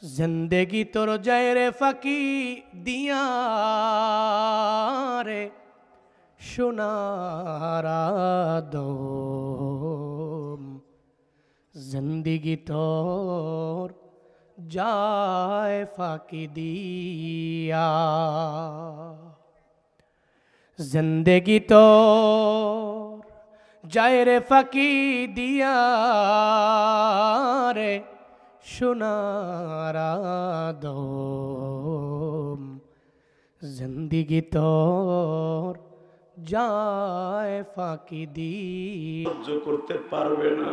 जिंदगी तोर जाए रे फाकी दिया रे সোনারা দম जिंदगी तोर जाए फाकी दिया जिंदगी तोर जाए रे फाकी दिया रे সোনারা দম जिंदगी तोर যায় ফাঁকি দি সহ্য করতে পারবে না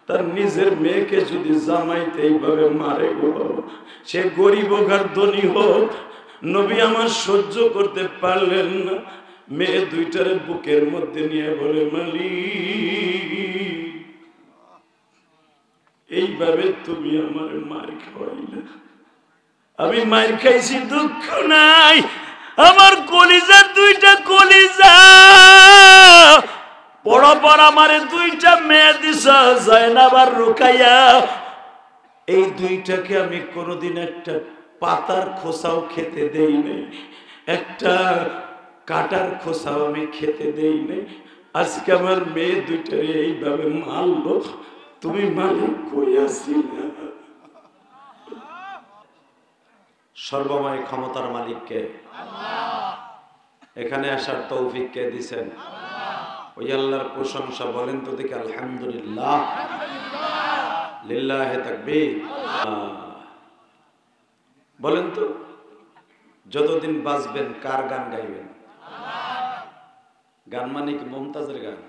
তার নিজের মেয়েকে যদি জামাইতে এইভাবে মারে গো, সে গরিব হোক আর ধনী হোক, নবী আমার সহ্য করতে পারলেন না। মেয়ে দুইটারে বুকের মধ্যে নিয়ে বলে, মালিক এইভাবে তুমি আমার মার খাওয়াইলে, আমি মার খাইছি দুঃখ নাই, আমার কলিজা দুইটা কলিজা পরপর আমারে দুইটা মেয়ে দিছা যায়নাব আর রুকাইয়া, এই দুইটাকে আমি কোনোদিন একটা পাতার খোসাও খেতে দেই নাই, একটা কাটার খোসাও আমি খেতে দেই নাই। আজকে আমার মেয়ে দুইটারে এইভাবে মারলো, তুমি মালিক কই আছিলা? সর্বময় ক্ষমতার মালিককে এখানে আসার তৌফিক কে দিয়েছেন? ওই আল্লাহর প্রশংসা বলেন তো দেখি, আলহামদুলিল্লাহ, লিল্লাহে তাকবীর। বলেন তো, যতদিন বাঁচবেন কার গান গাইবেন? গান মানে কি মমতাজের গান?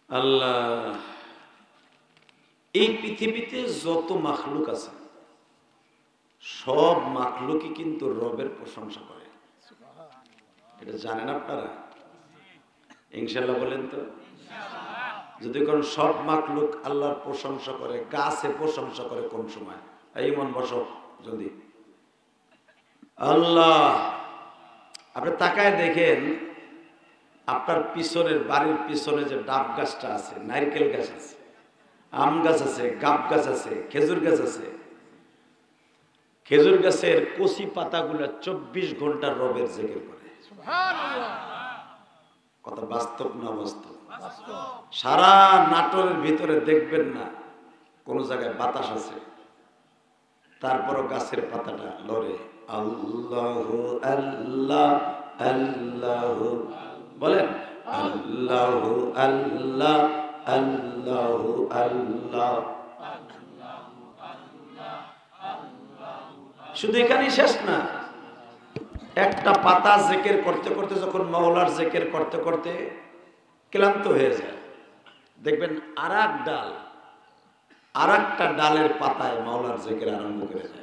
আল্লাহ, এই পৃথিবীতে যত মাখলুক আছে সব মাখলুকই কিন্তু রবের প্রশংসা করে, এটা জানেন আপনারা? ইনশাআল্লাহ বলেন তো। যদি কোন সব মাখলুক আল্লাহর প্রশংসা করে, গাছে প্রশংসা করে কোন সময়? এই মন বসো যদি। আল্লাহ, আপনি তাকায় দেখেন আপনার পিছনের বাড়ির পিছনে যে ডাব গাছটা আছে, নারকেল গাছ আছে, আম গাছ আছে, গাব গাছ আছে, খেজুর গাছ আছে, খেজুর গাছের কচি পাতাগুলা 24 ঘন্টা রবের জিকির করে। কথা বাস্তব না বাস্তব? সারা নাটোরের ভিতরে দেখবেন না কোন জায়গায় বাতাস আছে, তারপরও গাছের পাতাটা লড়ে। আল্লাহ আল্লাহ আল্লাহ বলেন, আল্লাহ আল্লাহ আল্লাহ আল্লাহ। শুধু এখানেই শেষ না, একটা পাতা জিকির করতে করতে যখন মাওলার জিকির করতে করতে ক্লান্ত হয়ে যায়, দেখবেন আর একটা ডালের পাতায় মাওলার জিকির আরম্ভ করে যায়।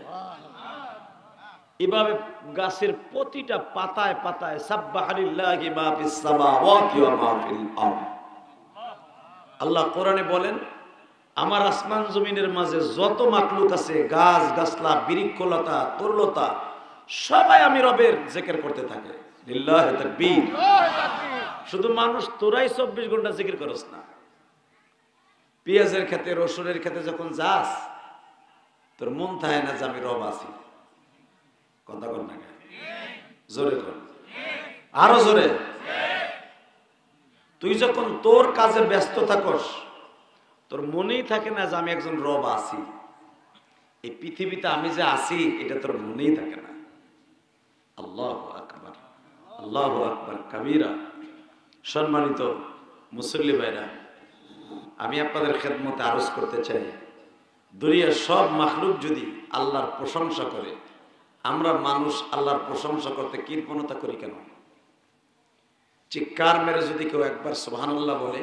এভাবে গাছের প্রতিটা পাতায় পাতায় সাব্বাহালিল্লাহি মা ফিস সামাওয়াতি ওয়া মা ফিল আরদ। আল্লাহ কোরআনে বলেন, আমার আসমান জমিনের মাঝে যত মাখলুক আছে, গাছ গাছলা, বৃক্ষলতা, তরুলতা, সবাই আমি রবের জিকির করতে থাকে। লিল্লাহি তাকবীর। শুধু মানুষ তোরাই 24 ঘন্টা জিকির করস না। পেঁয়াজের খেতে, রসুনের খেতে যখন যাস, তোর মন থাকে না যে আমি রব আছি? কথা কর না, জোরে কর, আরো জোরে। তুই যখন তোর কাজে ব্যস্ত থাকস, তোর মনেই থাকে না যে আমি একজন রব আছি। এই পৃথিবীতে আমি যে আছি এটা তোর মনেই থাকে না। আল্লাহু আকবার, আল্লাহু আকবার কাবীরা। সম্মানিত মুসল্লি ভাইরা, আমি আপনাদের খেদমতে আরজ করতে চাই, দুনিয়ার সব মাখলুক যদি আল্লাহর প্রশংসা করে, আমরা মানুষ আল্লাহর প্রশংসা করতে কৃপণতা করি কেন? চিৎকার মেরে যদি কেউ একবার সুবহানাল্লাহ বলে,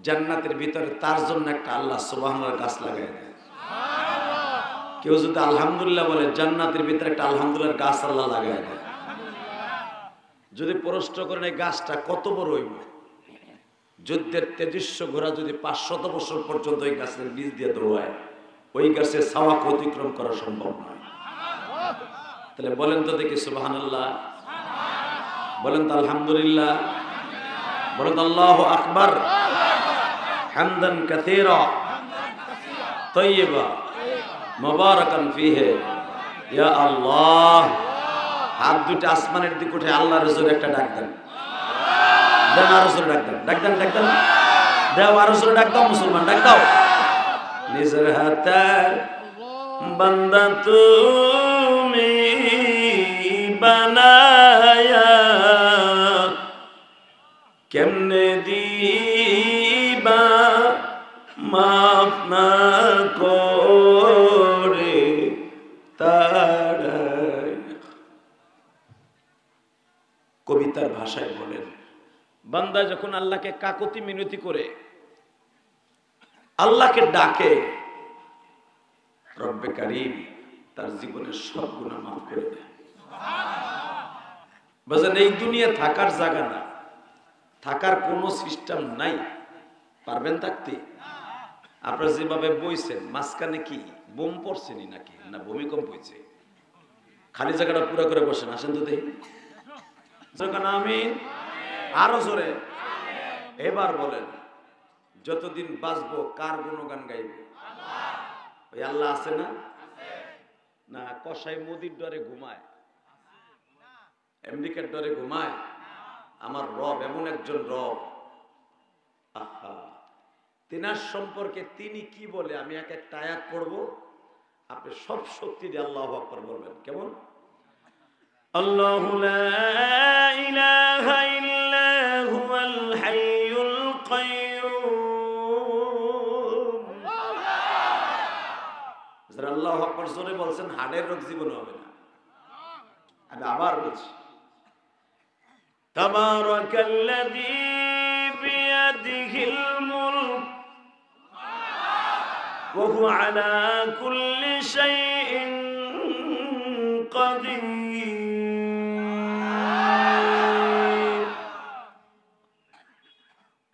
জান্নাতের ভিতরে তার জন্য একটা আল্লাহ সুবহানাল্লাহ গাছ লাগাই দেয়। কেউ যদি আলহামদুলিল্লাহ বলে, জান্নাতের ভিতরে একটা আলহামদুলিল্লাহ গাছ আল্লাহ লাগাই দেয়। যদি প্রশ্ন করেন এই গাছটা কত বড় হইব, যুদ্ধের তেজস্ব ঘোড়া যদি 500 বছর পর্যন্ত ওই গাছের বীজ দিয়ে দৌড়ায়, ওই গাছের ছাওয়াকে অতিক্রম করা সম্ভব নয়। তাহলে বলেন তো দেখি সুবহানাল্লাহ। বলেন তো আলহামদুলিল্লাহ, বলেন তো আল্লাহু আকবার, হামদান কাসীরা তাইয়্যিবা মুবারাকান ফীহি। ইয়া আল্লাহ, হাত দুটো আসমানের দিকে উঠে আল্লাহর জোরে একটা ডাক দেন, দেন আরো জোরে ডাক দেন, ডাক দেন, ডাক দেন, দাও আরো জোরে ডাক দাও, মুসলমান ডাক দাও। নিজের হাতে বান্দা তুমি বানায়া কেমনে দিবা মাফ না করে তারাই। কবিতার ভাষায় বলেন, বান্দা যখন আল্লাহকে কাকুতি মিনতি করে আল্লাহকে ডাকে, রব্বে কারীম তার জীবনের সব গুনাহ মাফ করে দেয়। বুঝলেন, এই দুনিয়া থাকার জায়গা না, থাকার কোনো সিস্টেম নাই। পারবেন থাকতে? আপনারা যেভাবে বইছেন, মাঝখানে কি বোম পড়ছেনি নাকি না ভূমিকম্প হয়েছে? খালি জায়গাটা পুরো করে বসেন, আসেন তো দেখি। আমিন, আরো জোরে। এবার বলেন, যতদিন বাঁচবো কার গুণগান গাইব? ওই আল্লাহ আছে না? না কসাই মুদির ডরে ঘুমায়, আমেরিকার ডরে ঘুমায়? আমার রব এমন একজন রব, আহা, তিনার সম্পর্কে তিনি কি বলে আমি এক একটা আয়াত পড়ব, আপনি সব শক্তি দিয়ে আল্লাহু আকবার বলবেন। কেমন? আল্লাহু লা ইলাহা ইল্লা হুয়াল হাইয়ুল কাইয়্যুম। যারা আল্লাহু আকবার জোরে বলছেন হার্টের রোগ জীবনে হবে না। আমি আবার বলছি, তাবারাকাল্লাযী বিয়াদিহিল মুলক ওয়া হুয়া আলা কুল্লি শাইইন কাদির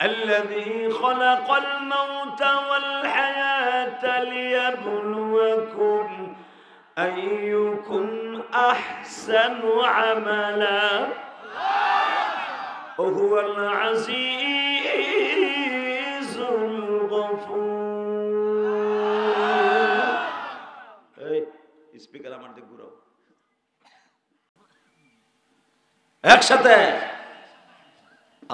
আল্লাযী খালাকাল মাউতা ওয়াল হায়াতা লিয়াবলুয়াকুম আইয়ুকুম আহসানু আমালা وهو العزيز الغفور. এই স্পিকার আমার দিকে ঘুরাও একসাথে।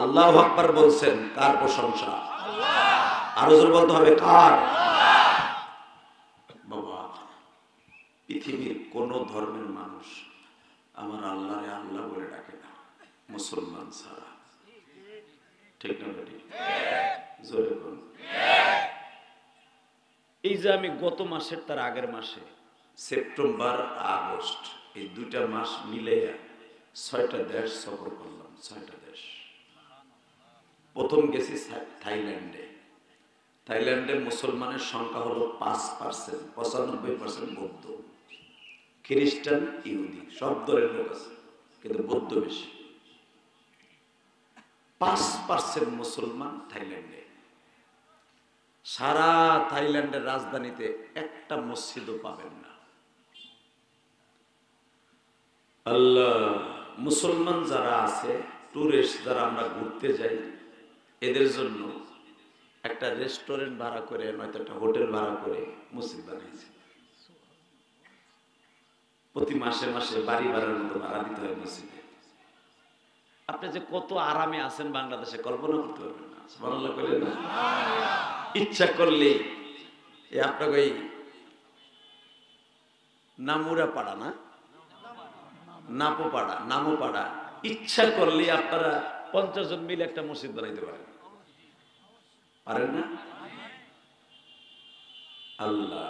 আল্লাহু আকবার বলছেন, কার প্রশংসা? আরো জোরে বলতে হবে, কার? বাবা, পৃথিবীর কোন ধর্মের মানুষ আমার আল্লাহরে আল্লাহ বলে ডাকে না, মুসলমান ছাড়া। ঠিক না বেটি? জোরে বল। এই যে আমি গত মাসের তার আগের মাসে সেপ্টেম্বর আগস্ট এই দুইটা মাস মিলে 6টা দেশ সফর করলাম। 6টা দেশ। প্রথম গেছি থাইল্যান্ডে। থাইল্যান্ডের মুসলমানের সংখ্যা হলো 5%, 95% বৌদ্ধ, খ্রিস্টান, ইহুদি সব ধরনের লোক আছে, কিন্তু বৌদ্ধ বেশি। 5% মুসলমান থাইল্যান্ডে। সারা থাইল্যান্ডের রাজধানীতে একটা মসজিদও পাবেন না। আল্লাহ, মুসলমান যারা আছে, টুরিস্ট যারা আমরা ঘুরতে যাই, এদের জন্য একটা রেস্টুরেন্ট ভাড়া করে নয়তো একটা হোটেল ভাড়া করে মসজিদ বানিয়েছে। প্রতি মাসে মাসে বাড়ি ভাড়ার মতো ভাড়া দিতে হয় মসজিদে। আপনি যে কত আরামে আছেন বাংলাদেশে কল্পনা করতে পারবেন না। সুবহানাল্লাহ বলেন না? ইচ্ছা করলে আপনাকে ওই নামুরা পাড়া না, নাপো পাড়া, নামো পাড়া, ইচ্ছা করলে আপনারা 50 জন মিলে একটা মসজিদ বানাইতে পারেন। পারেন না? আল্লাহ,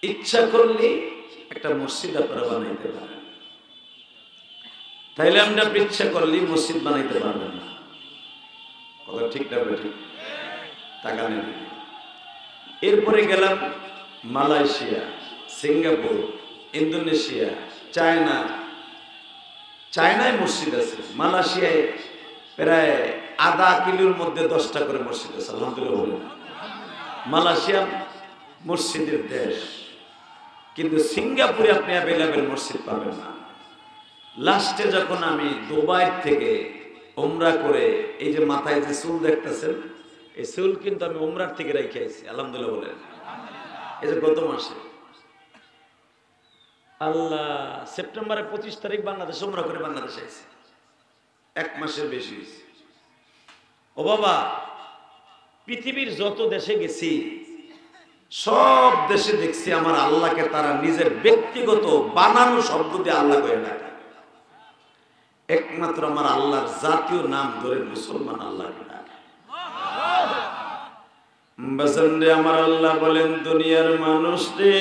ইচ্ছা করলে একটা মসজিদ আপনারা বানাইতে পারেন। তাইলে আমরা ইচ্ছা করলে মসজিদ বানাইতে পারবেন না। কথা ঠিক না বেঠিক? টাকা নেই। এরপরে গেলাম মালয়েশিয়া, সিঙ্গাপুর, ইন্দোনেশিয়া, চায়না। চায়নায় মসজিদ আছে, মালয়েশিয়ায় প্রায় আধা কিলোর মধ্যে 10টা করে মসজিদ আছে। আলহামদুলিল্লাহ। মালয়েশিয়া মসজিদের দেশ, কিন্তু সিঙ্গাপুরে আপনি অ্যাভেলেবেল মসজিদ পাবেন না। লাস্টে যখন আমি দুবাই থেকে উমরা করে এই যে মাথায় যে চুল দেখতেছেন, এই চুল কিন্তু আমি উমরার থেকে রেখে আইছি, আলহামদুলিল্লাহ বলেন। এই যে গত মাসে আল্লাহ সেপ্টেম্বরের 25 তারিখ বাংলাদেশ উমরা করে বাংলাদেশে আইছি, 1 মাসের বেশি হয়েছে। ও বাবা, পৃথিবীর যত দেশে গেছি সব দেশে দেখছি আমার আল্লাহকে তারা নিজের ব্যক্তিগত বানানো শব্দ দিয়ে আল্লাহ কয়ে ডাকে। একমাত্র আমার আল্লাহর জাতীয় নাম ধরে মুসলমান আল্লাহকে ডাকে। বাসন্দে আমার আল্লাহ বলেন, দুনিয়ার মানুষ রে,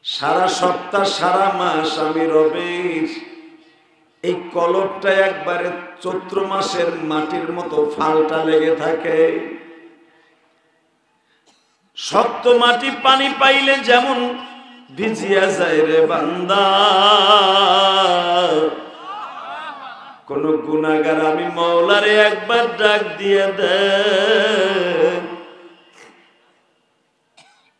সারা সপ্তাহ সারা মাস আমি রবের এই কলবটা একবারে চৈত্র মাসের মাটির মতো ফালটা লেগে থাকে। শক্ত মাটি পানি পাইলে যেমন ভিজিয়া যায় রে বান্দা, কোন গুনাহগার আমি মাওলারে একবার ডাক দিয়ে দে,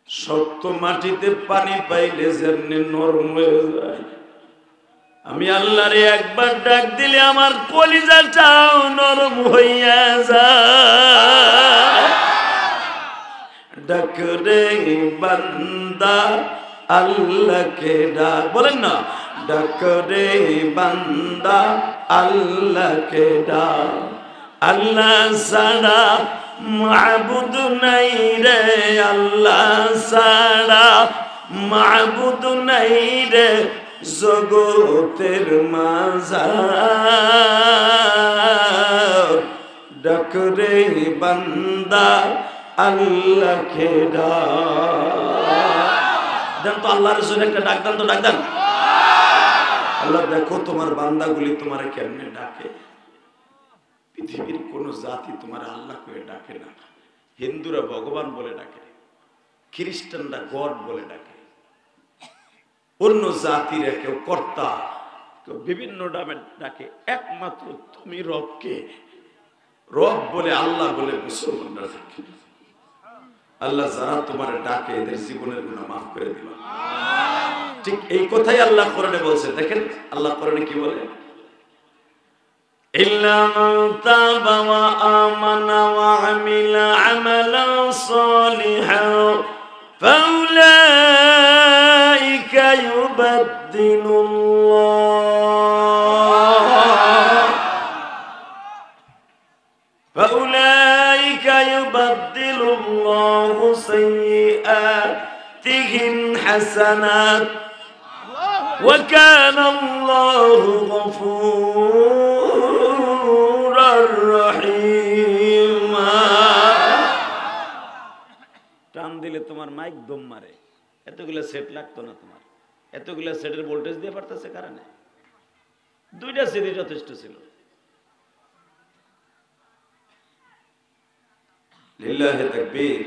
শক্ত মাটিতে পানি পাইলে যেমনি নরম হয়ে যায়, আমি আল্লাহরে একবার ডাক দিলে আমার কলিজাটাও নরম হইয়া যায়। ডাক রে বান্দা আল্লাহকে ডাক, বলেন না, ডাক রে বান্দা আল্লাহকে ডাক। আল্লাহ ছাড়া মাবুদ নাই রে, আল্লাহ ছাড়া মাবুদ নাই রে জগতের মাঝার। ডাক রে বান্দা আল্লাহকে ডাক। দেন তো আল্লাহর জন্য একটা ডাক দেন তো, ডাক দেন। আল্লাহ দেখো তোমার বান্দাগুলি তোমারে কেমনে ডাকে। পৃথিবীর কোন জাতি তোমার আল্লাহ করে ডাকে না। হিন্দুরা ভগবান বলে ডাকে, খ্রিস্টানরা গড বলে ডাকে, অন্য জাতিরা কেউ কর্তা, কেউ বিভিন্ন নামে ডাকে। একমাত্র তুমি রবকে রব বলে আল্লাহ বলে মুসলমানরা ডাকে। আল্লাহ যারা তোমার ডাকে এদের জীবনের গুনাহ মাফ করে দিবা। ঠিক এই কথাই আল্লাহ কোরআনে বলছে। দেখেন আল্লাহ কোরআনে কি বলে, ইল্লা মান তাবা ওয়া আমানা ওয়া আমিলা আমালান সালিহান ফাউলাইকা ইউবাদদিলুল্লাহু সাইয়্যাতিহিম হাসানাত ওয়া কানা আল্লাহু গফুরার রহিমা। টান দিলে তোমার মাইক দম মারে, এতগুলো সেট লাগতো না তোমার, এতগুলো সেটের ভোল্টেজ দিয়ে পারতেছে কারণে 2টা সিডি যথেষ্ট ছিল। লিল্লাহি তাকবীর,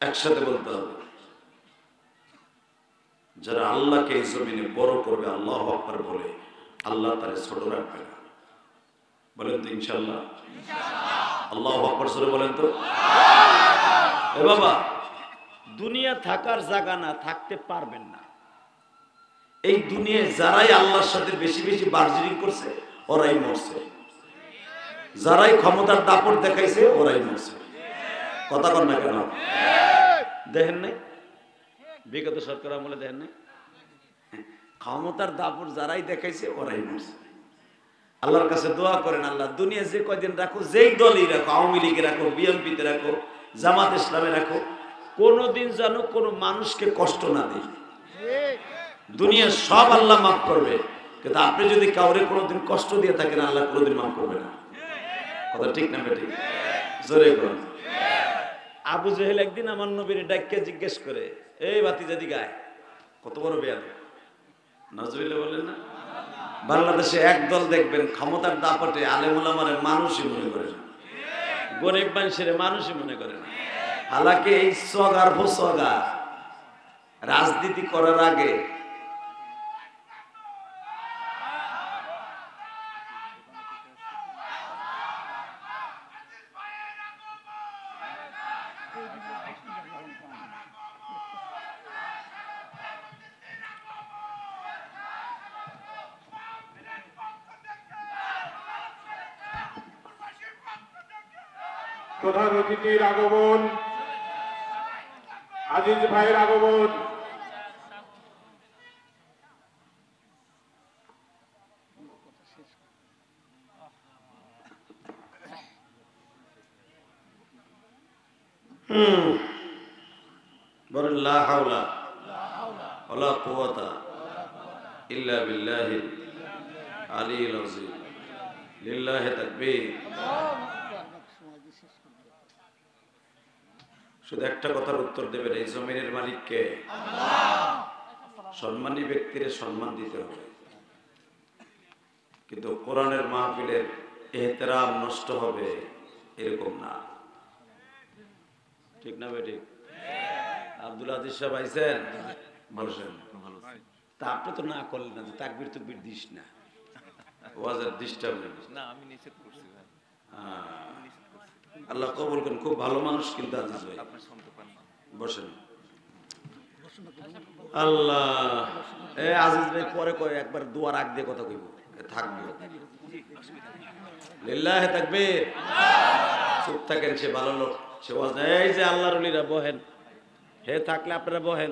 একসাথে বলতে হবে। যারা আল্লাহকে এই জমিনে বড় করবে, আল্লাহু আকবার বলে, আল্লাহ তারে ছোট রাখবে না। বলেন তো ইনশাআল্লাহ। আল্লাহু আকবার জোরে বলেন তো। এ বাবা, দুনিয়া থাকার জায়গা না, থাকতে পারবেন না। এই দুনিয়ায় যারাই আল্লাহর সাথে বেশি বেশি বার্জিং করছে ওরাই মরছে, যারাই ক্ষমতার দাপট দেখাইছে ওরাই মরছে। কথা কর না কেন? দেখেন নাই বিগত সরকার আমলে, দেখেন নাই ক্ষমতার দাপট যারাই দেখাইছে ওরাই মরছে। আল্লাহর কাছে দোয়া করেন, আল্লাহ দুনিয়া যে কয়দিন রাখো, যেই দলই রাখো, আওয়ামী লীগে রাখো, বিএনপিতে রাখো, জামাত ইসলামে রাখো, কোনোদিন যেন কোনো মানুষকে কষ্ট না দেয়। দুনিয়া সব আল্লাহ মাফ করবে, কিন্তু আপনি যদি কাউরে কোনোদিন কষ্ট দিয়ে থাকেন আল্লাহ কোনোদিন মাফ করবে না। কথা ঠিক না বেঠিক? জোরে করুন। আবু জেহেল একদিন আমার নবীর ডাককে জিজ্ঞেস করে, এই ভাতিজাদি গায় কত বড় বেয়াদব, নাউজুবিল্লাহ বলেন না। বাংলাদেশে একদল দেখবেন ক্ষমতার দাপটে আলেম ওলামারে মানুষই মনে করে না, গরিব মানুষের মানুষই মনে করে না। হালাকি এই সগার ভোসগা রাজনীতি করার আগে প্রধান অতিথির আগমন, আজিজ ভাইয়ের আগমন। বলেন লা হাওলা ওয়ালা কুওয়াতা ইল্লা বিল্লাহিল আলিয়্যিল আযীম। লিল্লাহি তাকবীর। শুধু একটা কথার উত্তর দেবেন, এই জমিনের মালিক কে? সম্মানী ব্যক্তিরে সম্মান দিতে হবে, কিন্তু কোরআনের মাহফিলের এহতেরাম নষ্ট হবে এরকম না। ঠিক না বেটি? আব্দুল আজিজ সাহেব আইছেন, বলছেন তা আপনি তো না করলেন না, তাকবীর তুকবীর দিস না, ওয়াজের ডিস্টার্ব না। আমি নিষেধ করছি ভাই। আল্লাহ কবুল করেন। খুব ভালো মানুষ কিন্তু আজিজ ভাই। বসেন। আল্লাহ এ আজিজ ভাই পরে কয় একবার দুয়ার আগ দিয়ে কথা কইব, থাকবে। লিল্লাহি তাকবীর। চুপ থাকেন, সে ভালো লোক, সে ওয়াজ। এই যে আল্লাহর ওলিরা বহেন, হে থাকলে আপনারা বহেন।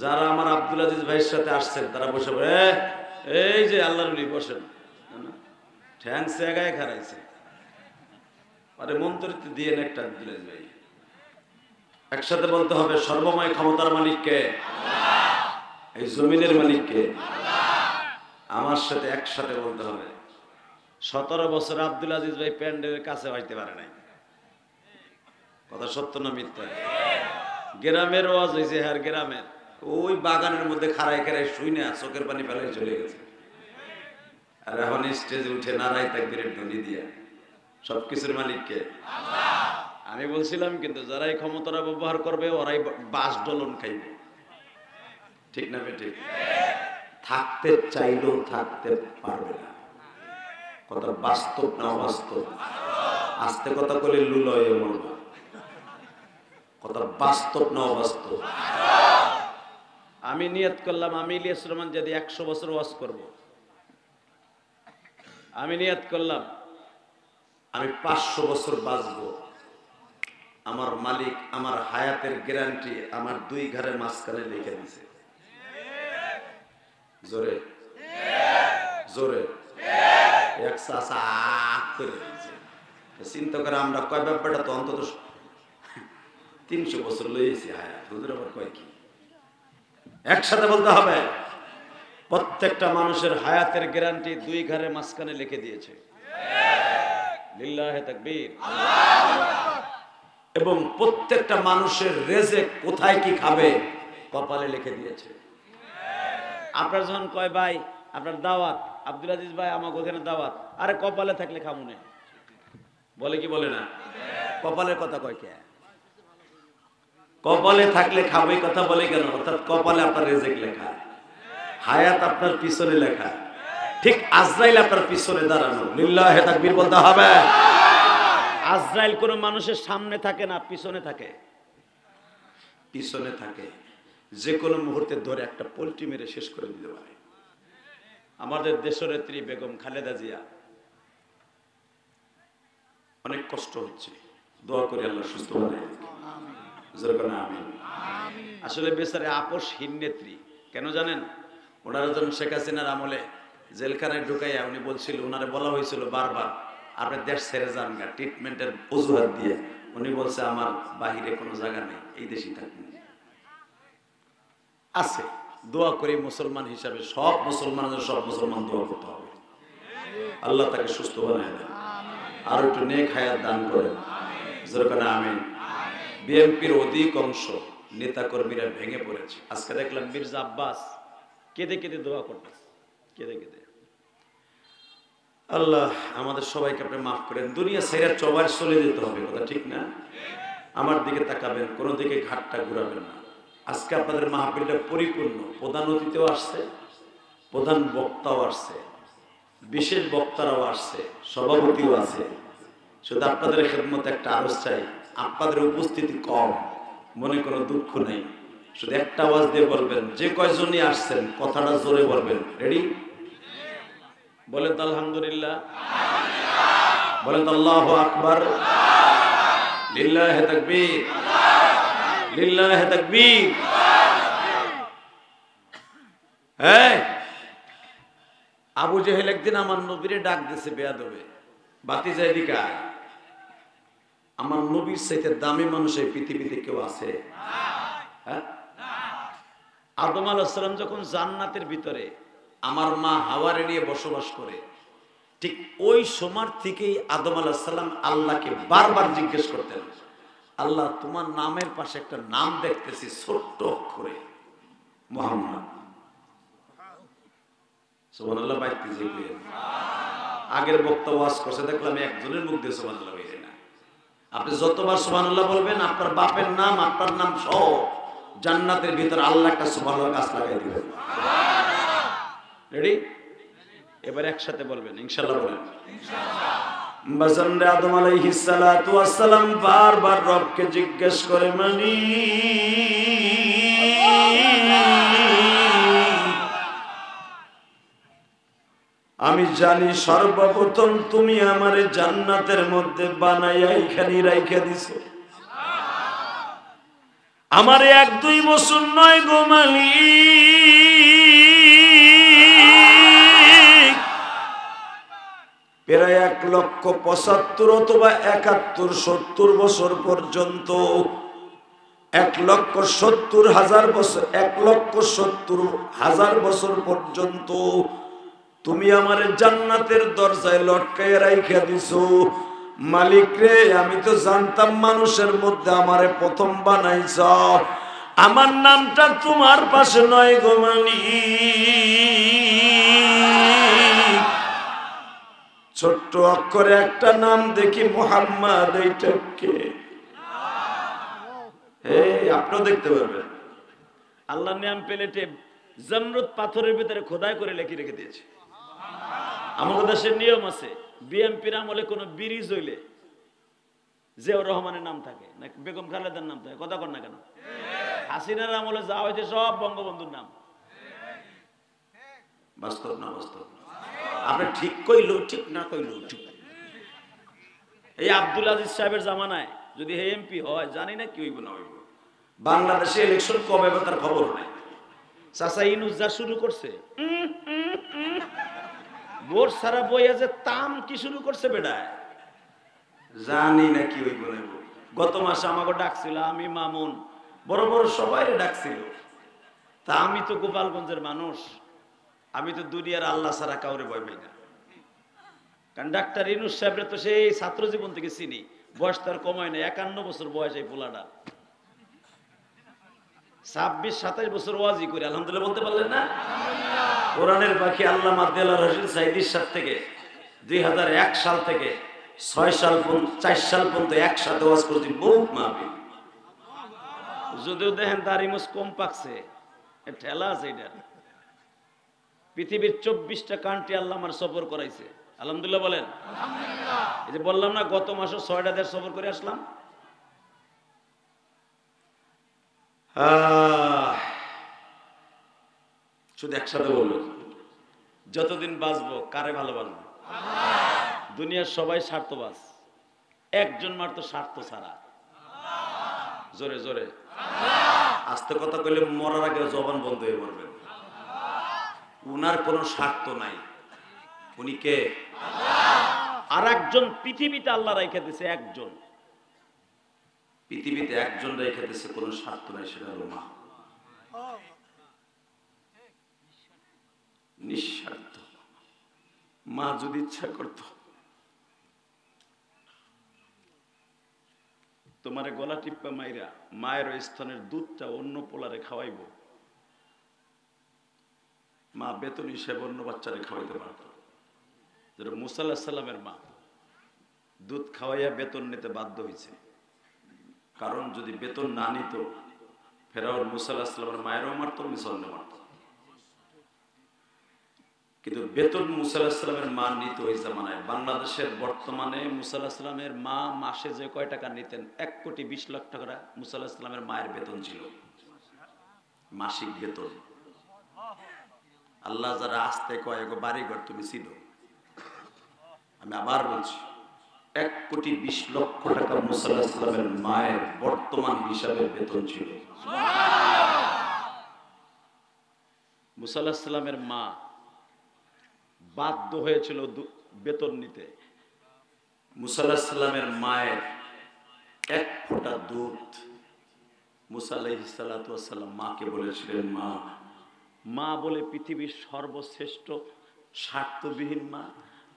যারা আমার আব্দুল আজিজ ভাইয়ের সাথে আসছেন তারা বসে, এই যে আল্লাহর ওলি বসেন। ঠ্যাং সেগায় খারাইছে, আরে মন্ত্রিত দিয়ে একটা আব্দুল আজিজ ভাই। একসাথে বলতে হবে, সর্বময় ক্ষমতার মালিক কে? এই জমিনের মালিক কে? আমার সাথে একসাথে বলতে হবে। 17 বছর আব্দুল আজিজ ভাই প্যান্ডেলের কাছে হইতে পারে নাই। কথা সত্য না মিথ্যা? গ্রামের ওয়াজ হয়েছে, হ্যাঁ গ্রামের ওই বাগানের মধ্যে খাড়াই খাড়াই শুই না, চোখের পানি ফেলাই চলে গেছে। আর এখন স্টেজে উঠে নারাই তাকবীরের ধ্বনি দিয়া। সবকিছুর মালিক কে? আমি বলছিলাম কিন্তু যারাই ক্ষমতাটা ব্যবহার করবে ওরাই বাস ডলন খাইবে। ঠিক না বেটি? থাকতে চাইলেও থাকতে পারবে না। কথা বাস্তব না অবাস্তব? আস্তে কথা বলে লুলয়ে মরবা। কথা বাস্তব না অবাস্তব? আমি নিয়ত করলাম আমি ইলিয়াস রহমান যদি 100 বছর ওয়াজ করব। আমি নিয়ত করলাম আমি 500 বছর বাঁচবো। আমার মালিক আমার হায়াতের গ্যারান্টি আমার 2 ঘরের মাঝখানে লিখে দিয়েছে। জোরে জোরে এক চাষা করে দিয়েছে। চিন্তা করে আমরা কয় ব্যাপারটা তো অন্তত 300 বছর লইয়েছি হায়াত। হুজুর আবার কয় কি? একসাথে বলতে হবে, প্রত্যেকটা মানুষের হায়াতের গ্যারান্টি 2 ঘরের মাঝখানে লিখে দিয়েছে। লিল্লাহি তাকবীর। এবং প্রত্যেকটা মানুষের রেজেক কোথায় কি খাবে কপালে লিখে দিয়েছে। আপনার যখন কয় ভাই আপনার দাওয়াত, আব্দুল আজিজ ভাই আমাকে ওখানে দাওয়াত, আরে কপালে থাকলে খামুনে বলে কি বলে না? কপালের কথা কয় কে? কপালে থাকলে খাবে কথা বলে কেন? অর্থাৎ কপালে আপনার রেজেক লেখা, হায়াত আপনার পিছনে লেখা। ঠিক আজরাইল আপনার পিছনে দাঁড়ানো। লিল্লাহি তাকবীর বলতে হবে। আজরাইল কোন মানুষের সামনে থাকে না, পিছনে থাকে। পিছনে থাকে, যে কোনো মুহূর্তে ধরে একটা পোল্ট্রি মেরে শেষ করে দিতে পারে। আমাদের দেশনেত্রী বেগম খালেদা জিয়া অনেক কষ্ট হচ্ছে, দোয়া করে আল্লাহ সুস্থ বানায়। আমিন। আসলে বেচারে আপসহীন নেত্রী। কেন জানেন? ওনারা যখন শেখ হাসিনার আমলে জেলখানায় ঢুকাইয়া উনি বলছিল, ওনারে বলা হয়েছিল বারবার আপনি দেশ ছেড়ে যান গা ট্রিটমেন্টের অজুহাত দিয়ে। উনি বলছে আমার বাহিরে কোনো জায়গা নেই, এই দেশেই থাকবেন। আছে, দোয়া করি মুসলমান হিসাবে সব মুসলমানদের সব মুসলমান দোয়া করতে হবে, আল্লাহ তাকে সুস্থ বানায় দেন, আর একটু নেক হায়াত দান করেন। যেরকম আমিন। বিএনপির অধিকাংশ নেতা কর্মীরা ভেঙে পড়েছে। আজকে দেখলাম মির্জা আব্বাস কেঁদে কেঁদে দোয়া করতেছে, কেঁদে কেঁদে। আল্লাহ আমাদের সবাইকে আপনি মাফ করেন। দুনিয়া ছেড়ে চবার চলে যেতে হবে, কথা ঠিক না? আমার দিকে তাকাবেন, কোনো দিকে ঘাটটা ঘুরাবেন না। আজকে আপনাদের মাহফিলটা পরিপূর্ণ। প্রধান অতিথিও আসছে, প্রধান বক্তাও আসছে, বিশেষ বক্তারাও আসছে, সভাপতিও আছে। শুধু আপনাদের খেদমতে একটা আরজ চাই, আপনাদের উপস্থিতি কম, মনে কোনো দুঃখ নেই। শুধু একটা আওয়াজ দিয়ে বলবেন, যে কয়জনই আসছেন কথাটা জোরে বলবেন। রেডি? বলেন তো আলহামদুলিল্লাহ। বলেন তো আল্লাহু আকবার, লিল্লাহি তাকবীর, লিল্লাহি তাকবীর। এই আবু জেহেল একদিন আমার নবীরে ডাক দিছে বেয়াদবে, বাতিজা এদিকে আয়, আমার নবীর চাইতে দামি মানুষ এই পৃথিবীতে কেউ আছে? হ্যাঁ? আদম আলাইহিস সালাম যখন জান্নাতের ভিতরে আমার মা হাওয়ারে নিয়ে বসবাস করে, ঠিক ওই সময় থেকেই আদম আলাইহিস সালাম আল্লাহকে বারবার জিজ্ঞেস করতেন, আল্লাহ তোমার নামের পাশে একটা নাম দেখতেছি ছোট্ট অক্ষরে, মুহাম্মদ। সুবহানাল্লাহ। বাইতেছি আগের বক্তা ওয়াজ করছে, দেখলাম একজনের মুখ দিয়ে সুবহানাল্লাহ বের হয় না। আপনি যতবার সুবহানাল্লাহ বলবেন, আপনার বাপের নাম আপনার নাম সহ জান্নাতের ভিতর আল্লাহ একটা সুবহানাল্লাহ গাছ লাগাই দিবেন। রেডি? এবার একসাথে বলবেন ইনশাআল্লাহ। বলেন বাজানরে আদম আলাইহিস সালাতু ওয়াস সালাম বারবার রবকে জিজ্ঞেস করে, মানি আমি জানি সর্বপ্রথম তুমি আমারে জান্নাতের মধ্যে বানাইয়া এখানে রাইখা দিছো, আমারে 1-2 বছর নয় গো মালিক, প্রায় 1,75,000 অথবা 71-70 বছর পর্যন্ত, 1,70,000 বছর, 1,70,000 বছর পর্যন্ত তুমি আমারে জান্নাতের দরজায় লটকাইয়া রাইখা দিছো। মালিক রে, আমি তো জানতাম মানুষের মধ্যে আমারে প্রথম বানাইছ, আমার নামটা তোমার পাশে নয় গো মালিক, ছোট্ট অক্ষরে একটা নাম দেখি মুহাম্মদ, এইটা কে? আপনিও দেখতে পারবেন। আল্লাহ নাম প্লেটে জামরুদ পাথরের ভিতরে খোদাই করে লিখে রেখে দিয়েছে। আমাদের দেশের নিয়ম আছে, বিএমপির আমলে কোন ব্রিজ হইলে জিয়াউর রহমানের নাম থাকে না বেগম খালেদার নাম থাকে, কথা কর না কেন? হাসিনার আমলে যা হয়েছে সব বঙ্গবন্ধুর নাম। বাস্তব না বাস্তব? আপনি ঠিক কইলো ঠিক, না কইলো ঠিক। এই আব্দুল আজিজ সাহেবের জামানায় যদি এমপি হয়, জানি না কি হইব না হইব। বাংলাদেশে ইলেকশন কবে হবে তার খবর নাই। চাচা ইনুস যা শুরু করছে, ভোট সারা বইয়া যে তাম কি শুরু করছে বেড়ায়, জানি না কি হইব না। গত মাসে আমাকে ডাকছিল, আমি মামুন বড় বড় সবাই ডাকছিল। তা আমি তো গোপালগঞ্জের মানুষ, আমি তো দুনিয়ার আল্লাহ ছাড়া কাউরে ভয় পাই না। কারণ ডাক্তার ইনুস সাহেবরে তো সেই ছাত্র জীবন থেকে চিনি, বয়স তার কমায় না, 51 বছর বয়স এই পোলাটা। 26-27 বছর ওয়াজি করে আলহামদুলিল্লাহ বলতে পারলেন না? কোরআনের পাখি আল্লামা দেলাওয়ার হোসেন সাইদির সাথে থেকে 2001 সাল থেকে 4 সাল পর্যন্ত একসাথে ওয়াজ করছি, বহুত মাহফিল। যদিও দেখেন দাড়ি মুছ কম পাকছে, ঠেলা আছে এটার। পৃথিবীর 24টা কান্ট্রি আল্লাহ আমার সফর করাইছে, আলহামদুলিল্লাহ বলেন। এই যে বললাম না গত মাসে 6টা দেশ সফর করে আসলাম। শুধু একসাথে বলবো, যতদিন বাঁচবো কারে ভালোবাসবো? দুনিয়ার সবাই স্বার্থবাজ, একজন মাত্র স্বার্থ ছাড়া। জোরে জোরে আস্তে কথা কইলে মরার আগে জবান বন্ধ হয়ে মরবেন। উনার কোনো স্বার্থ নাই। উনি কে? আর একজন পৃথিবীতে আল্লাহ রেখে দিয়েছে, একজন পৃথিবীতে একজন রেখে দিয়েছে, কোনো স্বার্থ নাই, সেটা হলো মা। নিঃস্বার্থ। মা যদি ইচ্ছা করত তোমার গলা টিপ্পা মাইরা মায়ের স্তনের দুধটা অন্য পোলারে খাওয়াইব, মা বেতন হিসেবে অন্য বাচ্চারে খাওয়াইতে পারত। যেটা মুসা আলাইহিস সালামের মা দুধ খাওয়াইয়া বেতন নিতে বাধ্য হয়েছে, কারণ যদি বেতন না নিত ফেরাউন মুসা আলাইহিস সালামের মায়েরও মারত, মিশরও মারত। কিন্তু বেতন মুসা আলাইহিস সালামের মা নিত ওই জামানায়। বাংলাদেশের বর্তমানে মুসা আলাইহিস সালামের মা মাসে যে কয় টাকা নিতেন, 1,20,00,000 টাকা মুসা আলাইহিস সালামের মায়ের বেতন ছিল, মাসিক বেতন। আল্লাহ যারা আসতে কয় গো বাড়ি ঘর তুমি ছিল, আমি আবার বলছি 1,20,00,000 টাকা মুসা আলাইহিস সালামের মায়ের বর্তমান হিসাবে বেতন ছিল। মুসা আলাইহিস সালামের মা বাধ্য হয়েছিল বেতন নিতে। মুসা আলাইহিস সালামের মায়ের 1 ফোঁটা দুধ মুসা আলাইহিস সালাতু ওয়াস সালাম মাকে বলেছিলেন, মা বলে পৃথিবীর সর্বশ্রেষ্ঠ স্বার্থবিহীন মা,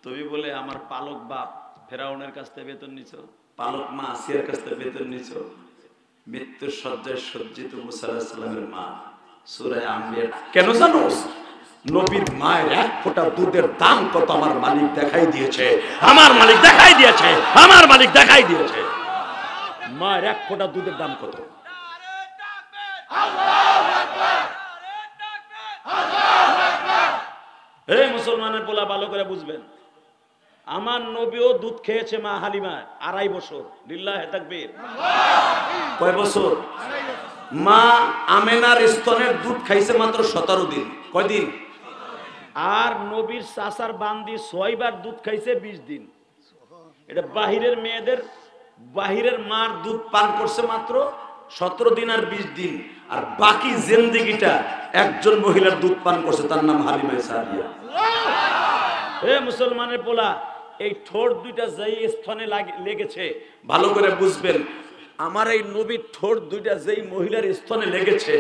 তুমি বলে আমার পালক বাপ ফেরাউনের কাছ থেকে বেতন নিছো, পালক মা আসিয়ার কাছ থেকে বেতন নিছো। মৃত্যুর শয্যায় সজ্জিত মুসা আলাইহিস সালামের মা সূরা আম্বিয়া, কেন জানোস? নবীর মায়ের 1 ফোঁটা দুধের দাম কত আমার মালিক দেখাই দিয়েছে, আমার মালিক দেখাই দিয়েছে, আমার মালিক দেখাই দিয়েছে। মায়ের 1 ফোঁটা দুধের দাম কত? এই মুসলমানের পোলা ভালো করে বুঝবেন, আমার নবীও দুধ খেয়েছে মা হালিমা 2.5 বছর। লিল্লাহে তাকবীর। কয় বছর? মা আমেনার স্তনের দুধ খাইছে মাত্র 17 দিন। কয় দিন? আর নবীর চাচার বান্দি 6 বার দুধ খাইছে 20 দিন। এটা বাহিরের মেয়েদের, বাহিরের মার দুধ পান করছে মাত্র 17 দিন আর 20 দিন। আর বাকি জিন্দেগিটা একজন মহিলার দুধ পান করছে, তার নাম হালিমা সাদিয়া। এ মুসলমানের পোলা, এই ঠোঁট দুইটা যেই স্থানে লেগেছে ভালো করে বুঝবেন, আমার এই নবীর ঠোঁট দুইটা যেই মহিলার স্তনে লেগেছে,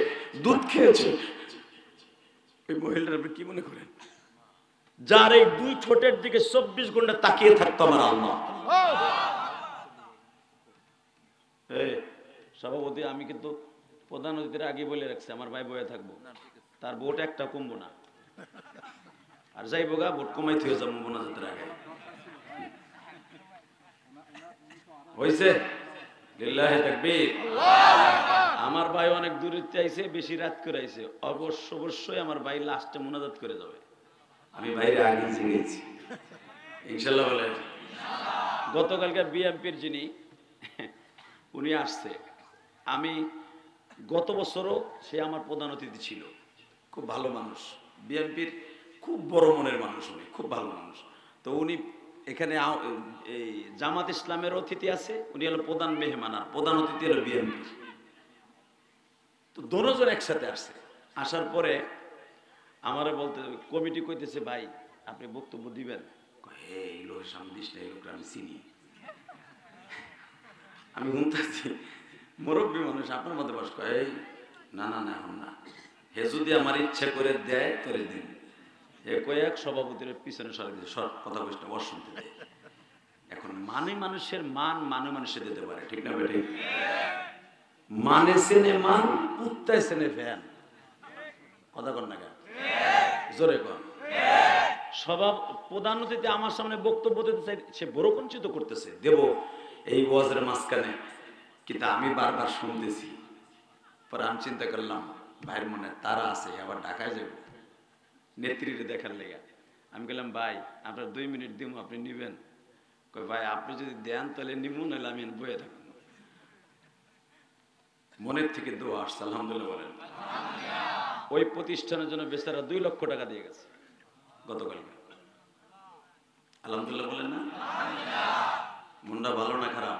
দুধ খেয়েছে, এই মহিলার আপনি কি মনে করেন? যার এই 2 ঠোঁটের দিকে 24 ঘন্টা তাকিয়ে থাকতো আমার আল্লাহ। সভাপতি, আমি কিন্তু প্রধান অতিথির আগে বলে রাখছি আমার ভাই বয়ে থাকবো, তার ভোট একটা কমবো না, আর যাইবো গা ভোট কমাই থেকে যাবো মোনাজাতের আগে। হইছে? লিল্লাহি তাকবীর। আমার ভাই অনেক দূরে আইছে, বেশি রাত করে আইছে, অবশ্যই আমার ভাই লাস্টে মোনাজাত করে যাবে। আমি বাইরে আগে গেছি ইনশাআল্লাহ বলে। গতকালকার বিএমপির যিনি উনি আসছে, আমি গত বছরও সে আমার প্রধান অতিথি ছিল, খুব ভালো মানুষ, বিএমপির খুব বড় মনের মানুষ, উনি খুব ভালো মানুষ। তো উনি এখানে এই জামাত ইসলামের অতিথি আছে, উনি হলো প্রধান মেহমান, আর প্রধান অতিথি হলো বিএনপি। তো দুজন একসাথে আসছে। আসার পরে আমারে বলতে, কমিটি কইতেছে, ভাই আপনি বক্তব্য দিবেন। এই লোকের সামনে দিস না, এই লোকটা আমি চিনি। আমি শুনতেছি মুরব্বী মানুষ, আপনার মধ্যে বস, এই না না না এখন না, হে যদি আমার ইচ্ছা করে দেয় তোরে দিন। এ কয়েক সভাপতির পিছনে সরে দিয়েছে, সব কথা বলতে অশুনতে দেয়। এখন মানুষের মান মানুষের দিতে পারে, ঠিক না বেটি? সেনে মান, কুত্তায় সেনে ফ্যান। কথা কর না কেন? জোরে কর। প্রধান অতিথি আমার সামনে বক্তব্য দিতে চাই, সে বড় বঞ্চিত করতেছে, দেব এই ওয়াজের মাঝখানে, কিন্তু আমি বারবার শুনতেছি। পরে আমি চিন্তা করলাম, ভাইয়ের মনে তারা আছে, আবার ঢাকায় যাব নেত্রীরে দেখার লেগে। আমি বললাম, ভাই আপনার 2 মিনিট দিব, আপনি নিবেন? কই ভাই আপনি যদি দেন তাহলে নিব, নাহলে আমি বয়ে থাকবো। মনের থেকে দোয়া আসছে, আলহামদুলিল্লাহ বলেন। ওই প্রতিষ্ঠানের জন্য বেচারা 2 লক্ষ টাকা দিয়ে গেছে গতকালকে, আলহামদুলিল্লাহ বলেন না? মনটা ভালো না খারাপ?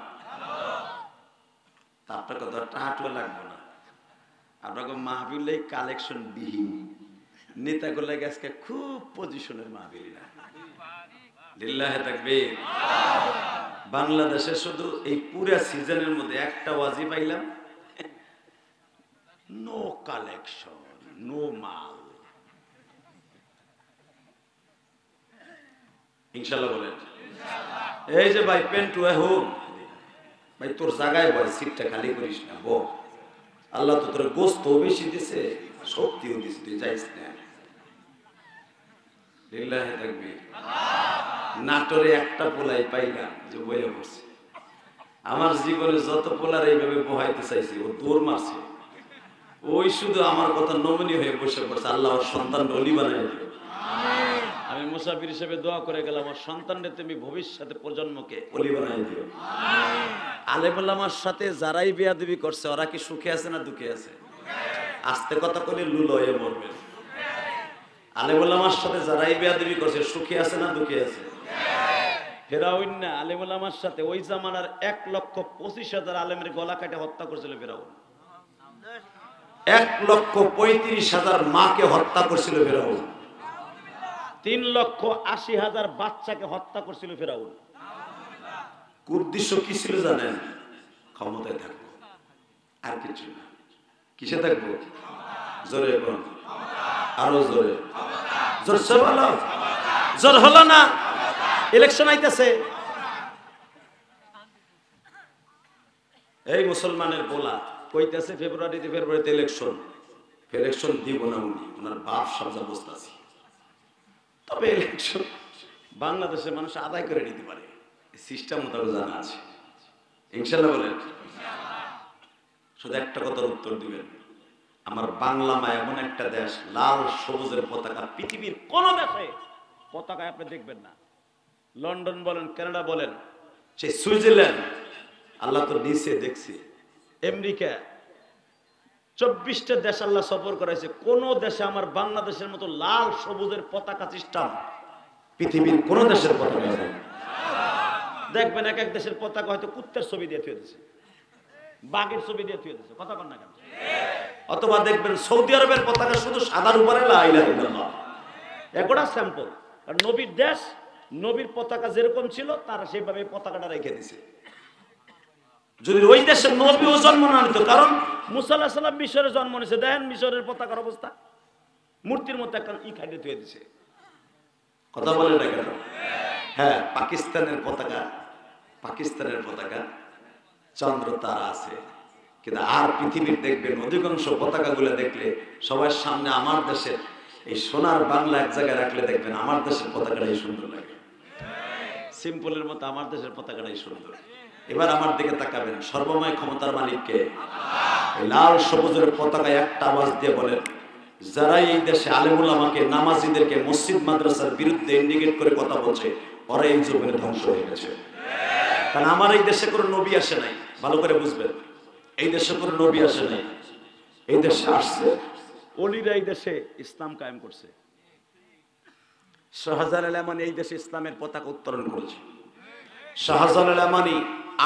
আপনার কথা টাহাটুয়া লাগবে না, আপনাকে মাহফিল কালেকশন বিহীন, নেতাগুলো আজকে খুব পজিশনের মাহফিল না। লিল্লাহি তাকবীর। বাংলাদেশে শুধু এই পুরা সিজনের মধ্যে একটা ওয়াজি পাইলাম, নো কালেকশন, নো মাল। ইনশাআল্লাহ বলেন। এই যে ভাই পেন্টু হোম, ভাই তোর জায়গায় বয়, সিটটা খালি করিস না, বল। আল্লাহ তো তোর গোস্ত বেশি দিছে, শক্তিও দিছে, তুই যাইস না। লিল্লাহি তাকবীর। নাটোরে একটা পোলাই পাইলাম যে বইয়া পড়ছে। আমার জীবনে যত পোলার এইভাবে বহাইতে চাইছি, ও দৌড় মারছে। ওই শুধু আমার কথা নমনীয় হয়ে বসে পড়ছে, আল্লাহ ওর সন্তান অলি বানাই দিল। আমি মুসাফির হিসেবে দোয়া করে গেলাম, আমার সন্তানদের তুমি ভবিষ্যতে প্রজন্মকে অলি বানাই দিও। আলেমুল আমার সাথে যারাই বেয়াদবি করছে, ওরা কি সুখে আছে না দুঃখে আছে? আস্তে কথা বলে লুল হয়ে মরবে। আলেমুল আমার সাথে যারাই বেয়াদবি করছে, সুখে আছে না দুঃখে আছে? ফেরাউন না আলেম ওলামার সাথে ওই জামানার 1,25,000 আলেমের গলা কেটে হত্যা করেছিল ফেরাউন। 1,35,000 মাকে হত্যা করেছিল ফেরাউন। 3,80,000 বাচ্চাকে হত্যা করেছিল ফেরাউন। উদ্দেশ্য কি ছিল জানেন? ক্ষমতায় থাকবো, আর কিছু না। কিসে থাকবো? জোরে বলুন, আরো জোরে। জোরসে বলো। জোর হলো না? ইলেকশন আইতেছে। এই মুসলমানের বলা কইতেছে ফেব্রুয়ারিতে ইলেকশন দিব না উনি, ওনার বাপ সবজা বসতেছে। তবে ইলেকশন বাংলাদেশের মানুষ আদায় করে নিতে পারে, সিস্টেম মোতাবেক জানা আছে ইনশাল্লাহ। বলেন শুধু একটা কথার উত্তর দিবেন, আমার বাংলা মা এমন একটা দেশ, লাল সবুজের পতাকা পৃথিবীর কোন দেশে পতাকায় আপনি দেখবেন না। লন্ডন বলেন, কানাডা বলেন, সেই সুইজারল্যান্ড, আল্লাহ তো নিচে দেখছি, আমেরিকা, 24টা দেশ আল্লাহ সফর করাইছে। কোন দেশে আমার বাংলাদেশের মতো লাল সবুজের পতাকা সিস্টেম পৃথিবীর কোন দেশের পতাকা নেই। দেখবেন এক এক দেশের পতাকা হয়তো কুত্তার ছবি দিয়ে থুয়ে দিয়েছে, বাঘের ছবি দিয়ে থুয়ে দিয়েছে, কথা বল না কেন? অথবা দেখবেন সৌদি আরবের পতাকা শুধু সাদার উপরে লা ইলাহা ইল্লাল্লাহ, একটা স্যাম্পল। আর নবীর দেশ, নবীর পতাকা যেরকম ছিল তারা সেইভাবে পতাকাটা রেখে দিয়েছে। যদি ওই দেশের নবীও জন্ম না নিত, কারণ মুসা আলাইহিস সালাম মিশরে জন্ম নিয়েছে, দেখেন মিশরের পতাকার অবস্থা, মূর্তির মতো একটা ই খাইতে থুয়ে দিয়েছে, কথা বলে না কেন? হ্যাঁ, পাকিস্তানের পতাকা চন্দ্র তারা আছে, কিন্তু আর পৃথিবীর দেখবেন অধিকাংশ পতাকাগুলো দেখলে সবার সামনে আমার দেশের এই সোনার বাংলা এক জায়গায় রাখলে দেখবেন আমার দেশের পতাকাটাই সুন্দর লাগে, সিম্পলের মতো আমার দেশের পতাকাটাই সুন্দর। এবার আমার দিকে তাকাবেন, সর্বময় ক্ষমতার মালিককে। লাল সবুজের পতাকায় একটা আওয়াজ দিয়ে বলেন, যারা এই দেশে আলেমুল আমাকে, নামাজিদেরকে মসজিদ মাদ্রাসার বিরুদ্ধে ইন্ডিকেট করে কথা বলছে, ওরা এই যুগে ধ্বংস হয়ে গেছে। কারণ আমার এই দেশে কোনো নবী আসে নাই, ভালো করে বুঝবেন, এই দেশে কোনো নবী আসে নাই, এই দেশে আসছে ওলিরা, এই দেশে ইসলাম কায়েম করছে। শাহজালাল আমানি এই দেশে ইসলামের পতাকা উত্তোলন করেছে। শাহজালাল আমানি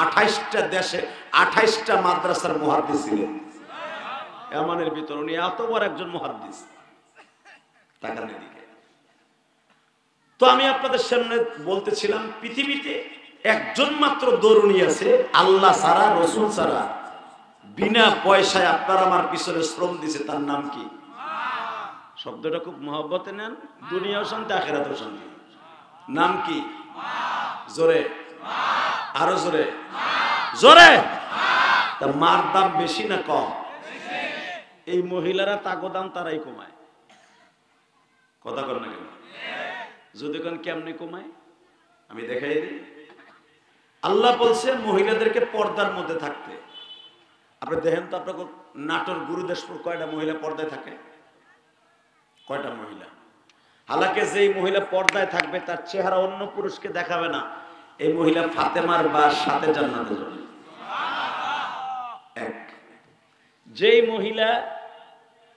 28টা দেশে 28টা মাদ্রাসার মুহাদ্দিস ছিলেন। আমানের ভিতর উনি এত বড় একজন মুহাদ্দিস, টাকার দিকে। তো আমি আপনাদের সামনে বলতেছিলাম, পৃথিবীতে একজন মাত্র দরুনি আছে, আল্লাহ ছাড়া, রসুল ছাড়া, বিনা পয়সায় আপনার আমার পিছনে শ্রম দিছে, তার নাম কি? শব্দটা খুব মহব্বতে নেন, দুনিয়াও শান্তি, আখিরাতেও শান্তি। নাম কি? জোরে, আরো জোরে, জোরে। তা মার দাম বেশি না কম? এই মহিলারা তাগো দাম তারাই কমায়, কথা কর না কেন? যদি কোন কেমনে কমায় আমি দেখাই দিই। আল্লাহ বলছে মহিলাদেরকে পর্দার মধ্যে থাকতে। আপনি দেখেন তো, আপনাকে নাটোর গুরুদাসপুর কয়টা মহিলা পর্দায় থাকে? কয়টা মহিলা? হালাকে যেই মহিলা পর্দায় থাকবে তার চেহারা অন্য পুরুষকে দেখাবে না, এই মহিলা ফাতেমার বা সাথে জান্নাতে যাবে। এক, যেই মহিলা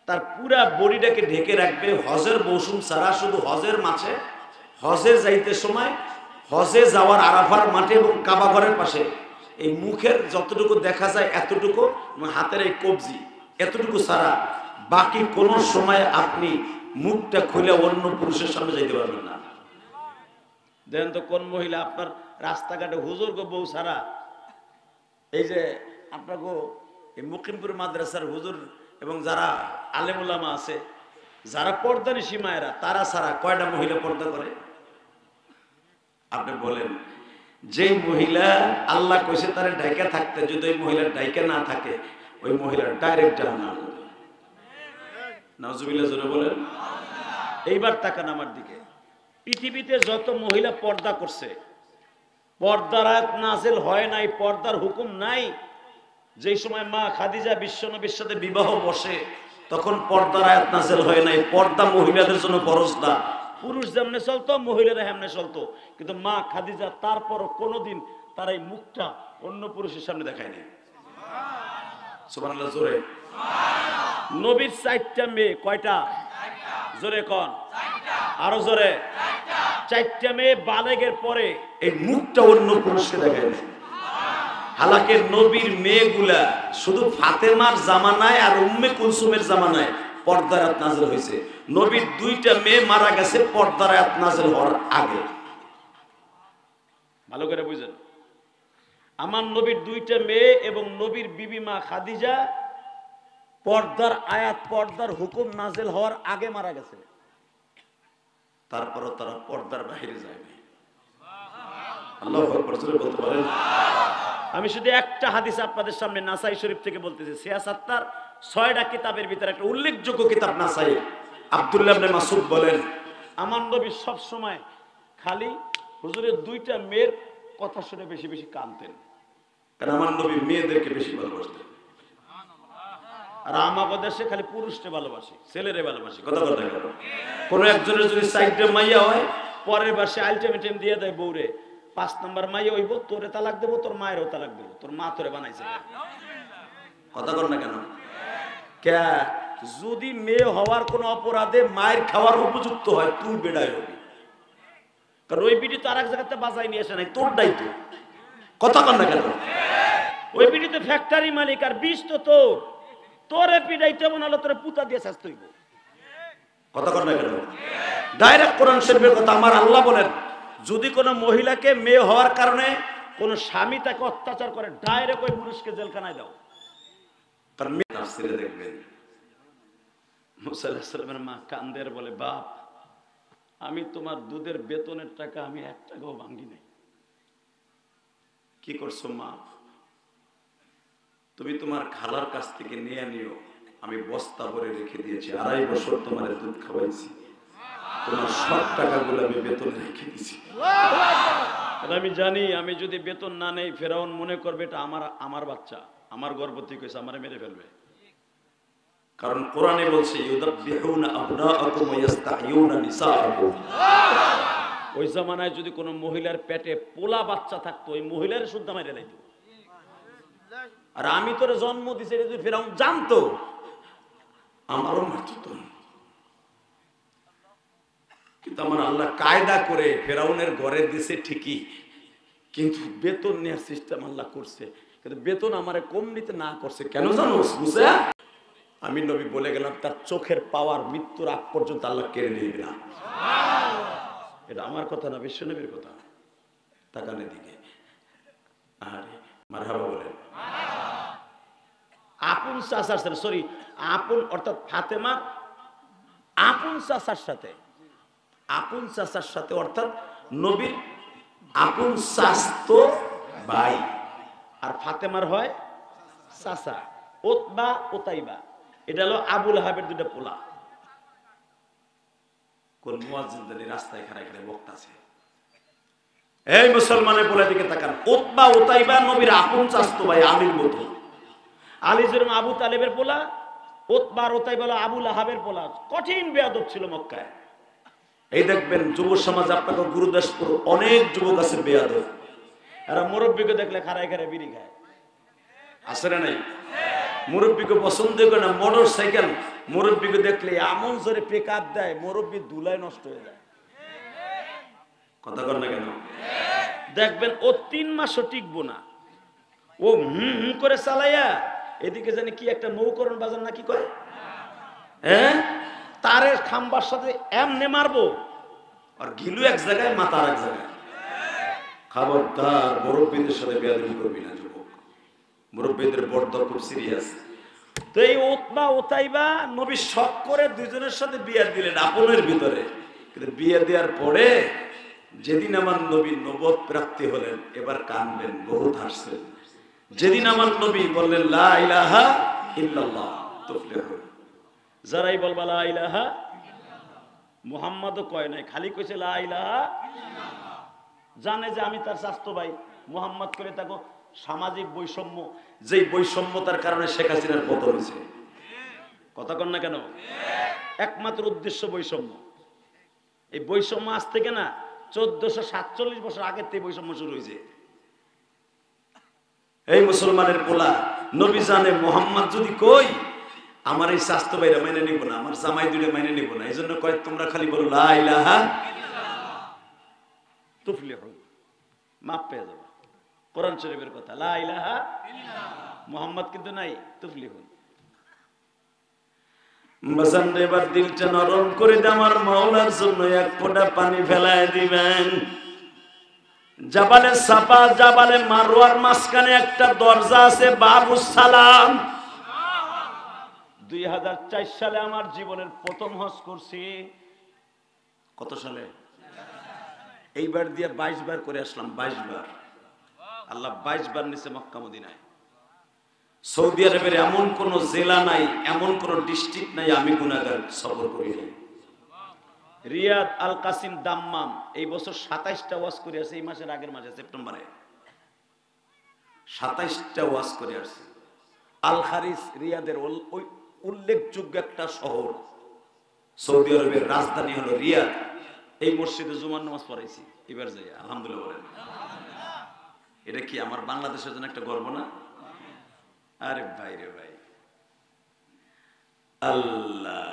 তার পুরা বডিটাকে ঢেকে রাখবে, হজের মৌসুম ছাড়া শুধু হজের মাঝে, হজে যাইতে সময়, হজে যাওয়ার আরাফার মাঠে এবং কাবা ঘরের পাশে এই মুখের যতটুকু দেখা যায় এতটুকু, হাতের এই কবজি এতটুকু ছাড়া বাকি কোন সময় আপনি মুখটা খুলে অন্য পুরুষের সামনে যাইতে পারবেন না। দেখেন তো কোন মহিলা আপনার রাস্তাঘাটে হুজুর গো বউ ছাড়া, এই যে আপনার গো এই মুকিমপুর মাদ্রাসার হুজুর এবং যারা আলেম উলামা আছে, যারা পর্দানিশী মায়েরা, তারা ছাড়া কয়টা মহিলা পর্দা করে? আপনি বলেন, যে মহিলা আল্লাহ কইছে তার ডাইকা থাকতে, যদি ওই মহিলার ডাইকা না থাকে, ওই মহিলার ডাইরেক্ট জাহান্নাম। নাউজুবিল্লাহ, জোরে বলেন। এইবার তাকান আমার দিকে, পৃথিবীতে যত মহিলা পর্দা করছে, পর্দার আয়াত নাযিল হয় নাই, পর্দার হুকুম নাই। যেই সময় মা খাদিজা বিশ্বনবীর সাথে বিবাহ বসে, তখন পর্দার আয়াত নাযিল হয় নাই। পর্দা মহিলাদের জন্য ফরজ না, পুরুষ যেমনে চলতো মহিলারা হেমনে চলতো। কিন্তু মা খাদিজা তারপরও কোনোদিন তার এই মুখটা অন্য পুরুষের সামনে দেখায়নি। সুবহানাল্লাহ, জোরে। নবীর 4টা মেয়ে, কয়টা? জোরে কোন, আরো জোরে। চারটা মেয়ে বালেগের পরে এই মুখটা অন্য পুরুষকে দেখায় না। হালাকে নবীর মেয়েগুলা শুধু ফাতেমার জামানায় আর উম্মে কুলসুমের জামানায় পর্দার আয়াত নাযিল হয়েছে। নবীর দুইটা মেয়ে মারা গেছে পর্দার আয়াত নাযিল হওয়ার আগে। ভালো করে বুঝেন, আমার নবীর দুইটা মেয়ে এবং নবীর বিবি মা খাদিজা পর্দার আয়াত পর্দার হুকুম নাযিল হওয়ার আগে মারা গেছে। তারপরও তারা পর্দার বাইরে যায়নি। আল্লাহু আকবার জোরে বলতে পারেন। আমি শুধু একটা হাদিস আপনাদের সামনে নাসাই শরীফ থেকে বলতেছি। সিয়াসাত্তার 6টা কিতাবের ভিতরে একটা উল্লেখযোগ্য কিতাব নাসাই। আব্দুল্লাহ ইবনে মাসউদ বলেন, আমার নবী সব সময় খালি হুজুরের দুইটা মেয়ের কথা শুনে বেশি বেশি কাঁদতেন, কারণ আমার নবী মেয়েদেরকে বেশি ভালোবাসতেন। আর আমাদের দেশে খালি পুরুষকে ভালোবাসে, ছেলেরে ভালোবাসে। কথা কথা কেন? কোন একজনের যদি সাইডে মাইয়া হয়, পরের বাসে আলটিমেটাম দিয়ে দেয় বউরে, 5 নাম্বার মাইয়া হইব, তোরে তালাক দেবো, তোর মায়েরও তালাক দেবো, তোর মা তোরে বানাইছে। কথা কর না কেন? কে যদি মেয়ে হওয়ার কোন অপরাধে মায়ের খাওয়ার উপযুক্ত হয়, তুই বেড়াই হবি, কারণ ওই বিটি তো আর এক জায়গাতে বাজাই নিয়ে আসে নাই, তোর দায়িত্ব। কথা কর না কেন? ওই বিটি তো ফ্যাক্টরি মালিক, আর বিষ তো তোর, তোরে পিড়াইতে বানালো, তোরে পুতা দিয়ে শাস্তি হইব। কথা কর না কেন? ডাইরেক্ট কোরআন শরীফের কথা। আমার আল্লাহ বলেন, যদি কোনো মহিলাকে মেয়ে হওয়ার কারণে কোন স্বামী তাকে অত্যাচার করে, ডাইরেক্ট ওই পুরুষকে জেলখানায় দাও। তার মেয়ে তাফসীরে দেখবেন মুসা আলাইহিস সালামের মা কান্দের বলে, বাপ আমি তোমার দুধের বেতনের টাকা আমি 1 টাকাও ভাঙি নাই। কি করছো মা? তুমি তোমার খালার কাছ থেকে নিয়ে নিও, আমি বস্তা ভরে রেখে দিয়েছি, 2.5 বছর তোমার দুধ খাওয়াইছি, তোমার সব টাকাগুলো আমি বেতনে রেখে দিয়েছি। আমি জানি আমি যদি বেতন না নেই, ফেরাউন মনে করবে এটা আমার বাচ্চা, আমার গর্ভবতী কইছে, আমারে মেরে ফেলবে। কারণ কোরআনে বলছে, ইউদাব্বিহুনা আবনাআকুম ওয়া ইস্তাহয়ুনা নিসাআকুম। ওই জামানায় যদি কোনো মহিলার পেটে পোলা বাচ্চা থাকতো, ওই মহিলার শুদ্ধ মেরে দিত। আর আমি তোরে জন্ম দিছি, যদি ফেরাউন জানতো, আমারও মারতো। কিন্তু আমার আল্লাহ কায়দা করে ফেরাউনের ঘরে দিছে ঠিকই, কিন্তু বেতন নেওয়ার সিস্টেম আল্লাহ করছে। কিন্তু বেতন আমারে কম নিতে না করছে কেন জানো? বুঝে আমি নবী বলে গেলাম, তার চোখের পাওয়ার মৃত্যুর আগ পর্যন্ত আল্লাহ কেড়ে নিবে না। এটা আমার কথা না, বিশ্ব নবীর কথা। তাকানের দিকে আরে মারহাবা বলেন। আপন চাচার সাথে, সরি আপন অর্থাৎ ফাতেমা আপন চাচার সাথে, আপন চাচার সাথে অর্থাৎ নবীর আপন চাচতো ভাই, আর ফাতেমার হয় চাচা। ওতবা ওতাইবা, এটা হলো আবুল আহাবের দুটো পোলা। কোন মুয়াজ্জিন জানি রাস্তায় খাড়ায় খাড়ায় বক্তাছে, এই মুসলমানের পোলা দিকে তাকান। ওতবা ওতাইবা নবীর আপন চাচতো ভাই, আলীর মতো। আলী যেরকম আবু তালেবের পোলা, ওতবা ওতাইবা হলো আবুল আহাবের পোলা। কঠিন বেয়াদব ছিল মক্কায়। এই দেখবেন যুব সমাজ আপনাকে গুরুদাসপুর অনেক যুবক আছে বেয়াদব, এরা মুরব্বীকে দেখলে খাড়ায় খাড়ায় বিড়ি খায়, আছে না নাই? মুরব্বীকে পছন্দ করে না, মোটর সাইকেল মুরব্বীকে দেখলে এমন জোরে পিক আপ দেয়, মুরব্বী ধুলায় নষ্ট হয়ে যায়। কথা কর না কেন? দেখবেন ও 3 মাসও টিকবো না, ও হুম করে চালাইয়া এদিকে জানি কি একটা নৌকরণ বাজার না কি করে, হ্যাঁ তারের খাম্বার সাথে এমনে মারবো, আর ঘিলু এক জায়গায় মাথা আর এক জায়গায়। খবরদার মুরব্বীদের সাথে বেয়াদবি করবি না যুবক, মুরব্বীদের বর্দা খুব সিরিয়াস। তো এই ওতবা ওতাইবা নবী শখ করে দুইজনের সাথে বিয়ে দিলেন আপনের ভিতরে। কিন্তু বিয়ে দেওয়ার পরে যেদিন আমার নবী নবুয়ত প্রাপ্তি হলেন, এবার কানবেন, বহুত হাসছেন। যেদিন আমার নবী বললেন লা ইলাহা ইল্লাল্লাহ তুফলিহুন, যারাই বলবা লা ইলাহা, মুহাম্মাদও কয় নাই, খালি কইছে লা ইলাহা, জানে যে আমি তার স্বাস্থ্য ভাই। মুহাম্মদ করে থাকো সামাজিক বৈষম্য, যেই বৈষম্যতার কারণে শেখ হাসিনার পতন হয়েছে। কথা কন না কেন? একমাত্র উদ্দেশ্য বৈষম্য। এই বৈষম্য আজ থেকে না, 1447 বছর আগের থেকে বৈষম্য শুরু হয়েছে। এই মুসলমানের পোলা নবী জানে মুহাম্মদ যদি কই, আমার এই স্বাস্থ্য ভাইরা মেনে নিব না, আমার জামাই দুইটা মেনে নিব না, এই জন্য কয় তোমরা খালি বলো লা ইলাহা। তুফলিহুন, মাপ পেয়ে যাবে। কোরআন শরীফের কথা, লা ইলাহা ইল্লাল্লাহ, মুহাম্মদ কিন্তু নাই, তুফলিহুন। বাজান এবার দিলটা নরম করে দে, আমার মাওলার জন্য এক ফোঁটা পানি ফেলায় দিবেন। জাবালে সাফা জাবালে মারওয়ার মাঝখানে একটা দরজা আছে, বাবুস সালাম। 2004 সালে আমার জীবনের প্রথম হজ করছি। কত সালে? এইবার দিয়ে 22 বার করে আসলাম, 22 বার। আল্লাহ 22 বার নিচে মক্কা মদিনায়। সৌদি আরবের এমন কোন জেলা নাই, এমন কোন ডিস্ট্রিক্ট নাই আমি গুনাহগার সফর করি নাই। রিয়াদ, আল কাসিম, দাম্মাম এই বছর 27টা ওয়াজ করে আসছে। এই মাসের আগের মাসে সেপ্টেম্বরে 27টা ওয়াজ করে আসছে। আল খারিস রিয়াদের ওই উল্লেখযোগ্য একটা শহর, সৌদি আরবের রাজধানী হলো রিয়াদ। এই মসজিদে জুমার নামাজ পড়াইছি এবার যাই, আলহামদুলিল্লাহ বলেন। এটা কি আমার বাংলাদেশের জন্য একটা গর্ব না? আরে ভাই রে ভাই, আল্লাহ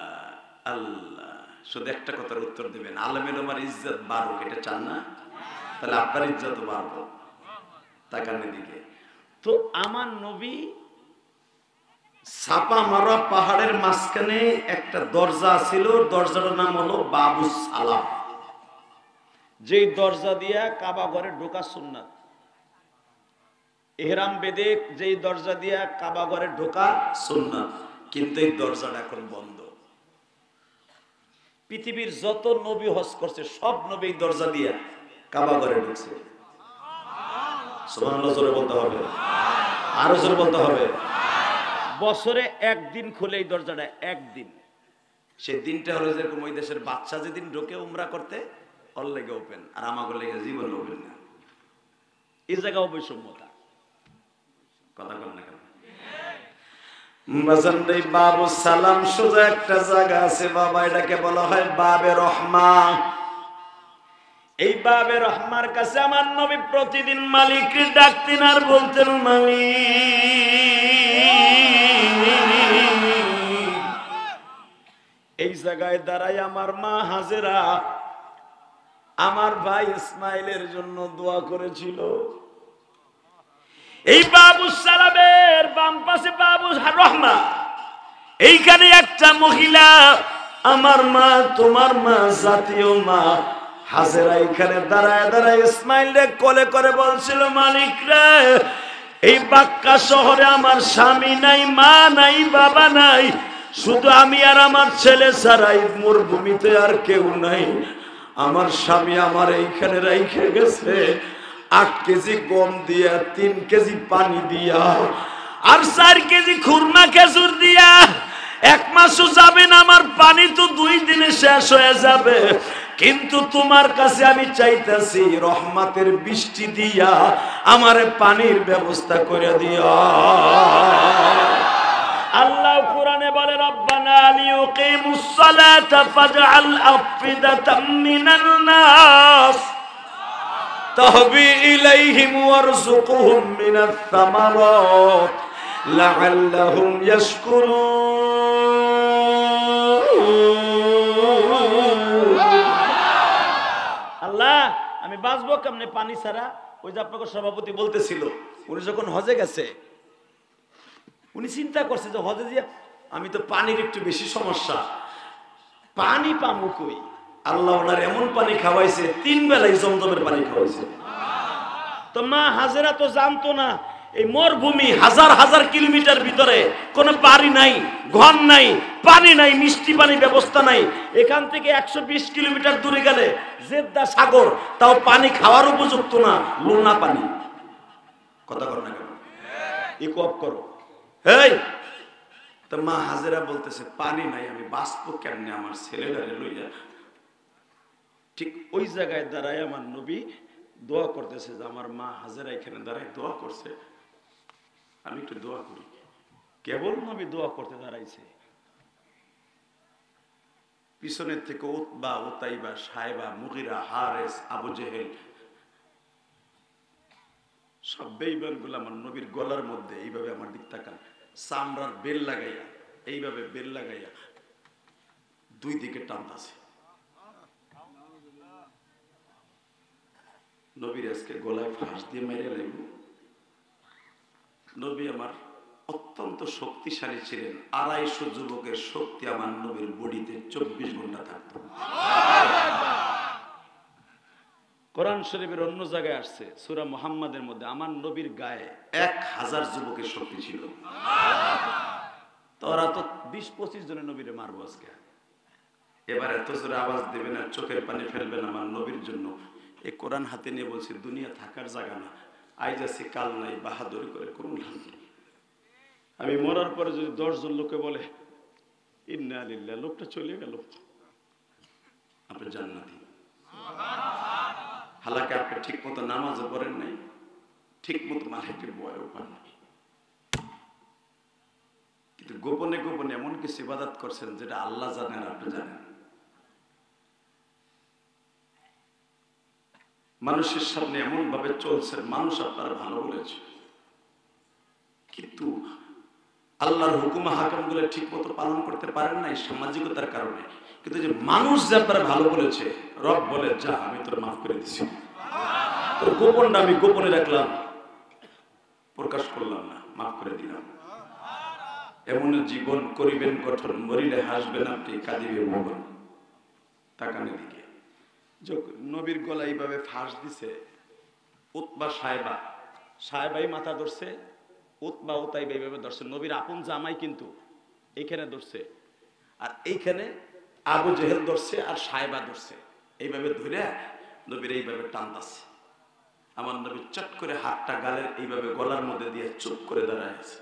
আল্লাহ। শুধু একটা কথার উত্তর দিবেন, আলেমের আমার ইজ্জত বাড়ুক, এটা চান না? তাহলে আপনার ইজ্জত বাড়বো, তাকান এদিকে। তো আমার নবী ছাপা মারা পাহাড়ের মাঝখানে একটা দরজা ছিল, দরজাটার নাম হলো বাবুস সালাম। যেই দরজা দিয়া কাবা ঘরে ঢোকা সুন্নাত। ইহরাম বেদে যেই দরজা দিয়া কাবা ঘরে ঢোকা সুন্নাত, কিন্তু এই দরজাটা এখন বন্ধ। পৃথিবীর যত নবী হজ করছে সব নবী এই দরজা দিয়া কাবা ঘরে ঢুকছে। সুবহানাল্লাহ জোরে বলতে হবে, আরো জোরে বলতে হবে। বছরে একদিন খুলে এই দরজাটা, একদিন। সেই দিনটা হলো যেরকম ওই দেশের বাচ্চা যেদিন ঢোকে উমরা করতে, ওর লেগে ওপেন, আর আমাকে লেগে জীবন ওপেন না। এই জায়গা অবৈষম্যতা, কথা বল না কেন? বাবু সালাম সোজা একটা জায়গা আছে বাবা, এটাকে বলা হয় বাবে রহমা। এই বাবে রহমার কাছে আমার নবী প্রতিদিন মালিক ডাকতেন আর বলতেন, মালিক। এই জায়গায় দাঁড়াই আমার মা হাজেরা আমার ভাই ইসমাইলের জন্য দোয়া করেছিল। এই বাবু সালামের বাম পাশে বাবু রহমা, এইখানে একটা মহিলা, আমার মা, তোমার মা, জাতীয় মা হাজেরা এখানে দাঁড়ায় দাঁড়ায় ইসমাইলকে কোলে করে বলছিল, মালিক রে, এই বাক্কা শহরে আমার স্বামী নাই, মা নাই, বাবা নাই, শুধু আমি আর আমার ছেলে ছাড়া এই মরুভূমিতে আর কেউ নাই। আমার স্বামী আমার এইখানে রেখে গেছে 8 কেজি গম দিয়া, 3 কেজি পানি দিয়া, আর 4 কেজি খুরমা খেজুর দিয়া। 1 মাসও যাবে না, আমার পানি তো 2 দিনে শেষ হয়ে যাবে। কিন্তু তোমার কাছে আমি চাইতেছি রহমতের বৃষ্টি দিয়া আমারে পানির ব্যবস্থা করে দিও। আল্লাহ কোরআনে বলে, রব্বানা লিয়ুকিমুস সালাতা ফাজআল আফিদাতাম মিনান নাস তাহবি ইলাইহিম ওয়ারযুকহুম মিনাস সামারাত লাআল্লাহুম ইয়াশকুরুন। আল্লাহ, আমি বাঁচবো কেমনে পানি ছাড়া? ওই যে আপনাকে সভাপতি বলতেছিল, উনি যখন হজে গেছে উনি চিন্তা করছে যে হজে যে আমি তো পানির একটু বেশি সমস্যা, পানি পামু কই? আল্লাহ ওনার এমন পানি খাওয়াইছে, 3 বেলায় জমজমের পানি খাওয়াইছে। তো মা হাজেরা তো জানতো না এই মরুভূমি হাজার হাজার কিলোমিটার ভিতরে কোনো বাড়ি নাই, ঘর নাই, পানি নাই, মিষ্টি পানি ব্যবস্থা নাই। এখান থেকে 120 কিলোমিটার দূরে গেলে জেদ্দা সাগর, তাও পানি খাওয়ার উপযুক্ত না, লোনা পানি। কথা কর না কেন? ইকোয়াপ করো। এই তো মা হাজেরা বলতেছে, পানি নাই, আমি বাঁচবো কেমনে আমার ছেলেটারে লইয়া? ঠিক ওই জায়গায় দাঁড়ায় আমার নবী দোয়া করতেছে, যে আমার মা হাজেরা এখানে দাঁড়ায় দোয়া করছে, আমি একটু দোয়া করি। কেবল নবী দোয়া করতে দাঁড়াইছে, পিছনের থেকে উতবা, উতাইবা, সাইবা, মুগিরা, হারেস, আবু জেহেল সব বেঈমান গুলো আমার নবীর গলার মধ্যে এইভাবে আমার দিক তাকান, চামড়ার বেল লাগাইয়া, এইভাবে বেল লাগাইয়া 2 দিকে টানতাছে। নবীর আজকে গলায় ফাঁস দিয়ে মেরে লাগব। নবী আমার অত্যন্ত শক্তিশালী ছিলেন। 250 যুবকের শক্তি আমার নবীর বডিতে 24 ঘন্টা থাকতো। কোরআন শরীফের অন্য জায়গায় আসছে, সূরা মুহাম্মাদের মধ্যে, আমার নবীর গায়ে 1000 যুবকের শক্তি ছিল। তোরা তো 20-25 জনের নবীরে মারবো আজকে। এবার এত জোরে আওয়াজ দেবেন আর চোখের পানি ফেলবেন আমার নবীর জন্য। এই কোরআন হাতে নিয়ে বলছি, দুনিয়া থাকার জায়গা না, আইজ আছি কাল নাই, বাহাদুরি করে কোন লাভ নেই। আমি মরার পরে যদি 10 জন লোকে বলে ইন্না লিল্লাহ, লোকটা চলে গেল, আপনি জান্নাতি। হালাকে আপনি ঠিক মতো নামাজও পড়েন নাই, ঠিক মতো মালিকের বয়ও পান নাই, কিন্তু গোপনে গোপনে এমন কিছু ইবাদত করছেন যেটা আল্লাহ জানেন, আপনি জানেন। মানুষের সামনে এমন ভাবে চলছেন, মানুষ আপনারা ভালো বলেছে, কিন্তু আল্লাহর হুকুম হাকাম গুলো ঠিক মতো পালন করতে পারেন নাই সামাজিকতার কারণে। কিন্তু যে মানুষ যে আপনারা ভালো বলেছে, রব বলে যা আমি তোর মাফ করে দিছি, তোর গোপনটা আমি গোপনে রাখলাম, প্রকাশ করলাম না, মাফ করে দিলাম। এমন জীবন করিবেন গঠন, মরিলে হাসবেন আপনি, কাঁদিবে ভুবন। তাকানের দিকে নবীর গলা এইভাবে ফাঁস দিছে উতবা সাহেবাই মাথা ধরছে, উতবা উতাইবা এইভাবে ধরছে, নবীর আপন জামাই কিন্তু এইখানে ধরছে, আর এইখানে আবু জেহেল ধরছে আর সাহেবা ধরছে, এইভাবে ধরে নবীর এইভাবে টানতাছে। আমার নবী চট করে হাতটা গালের এইভাবে গলার মধ্যে দিয়ে চুপ করে দাঁড়ায় আছে।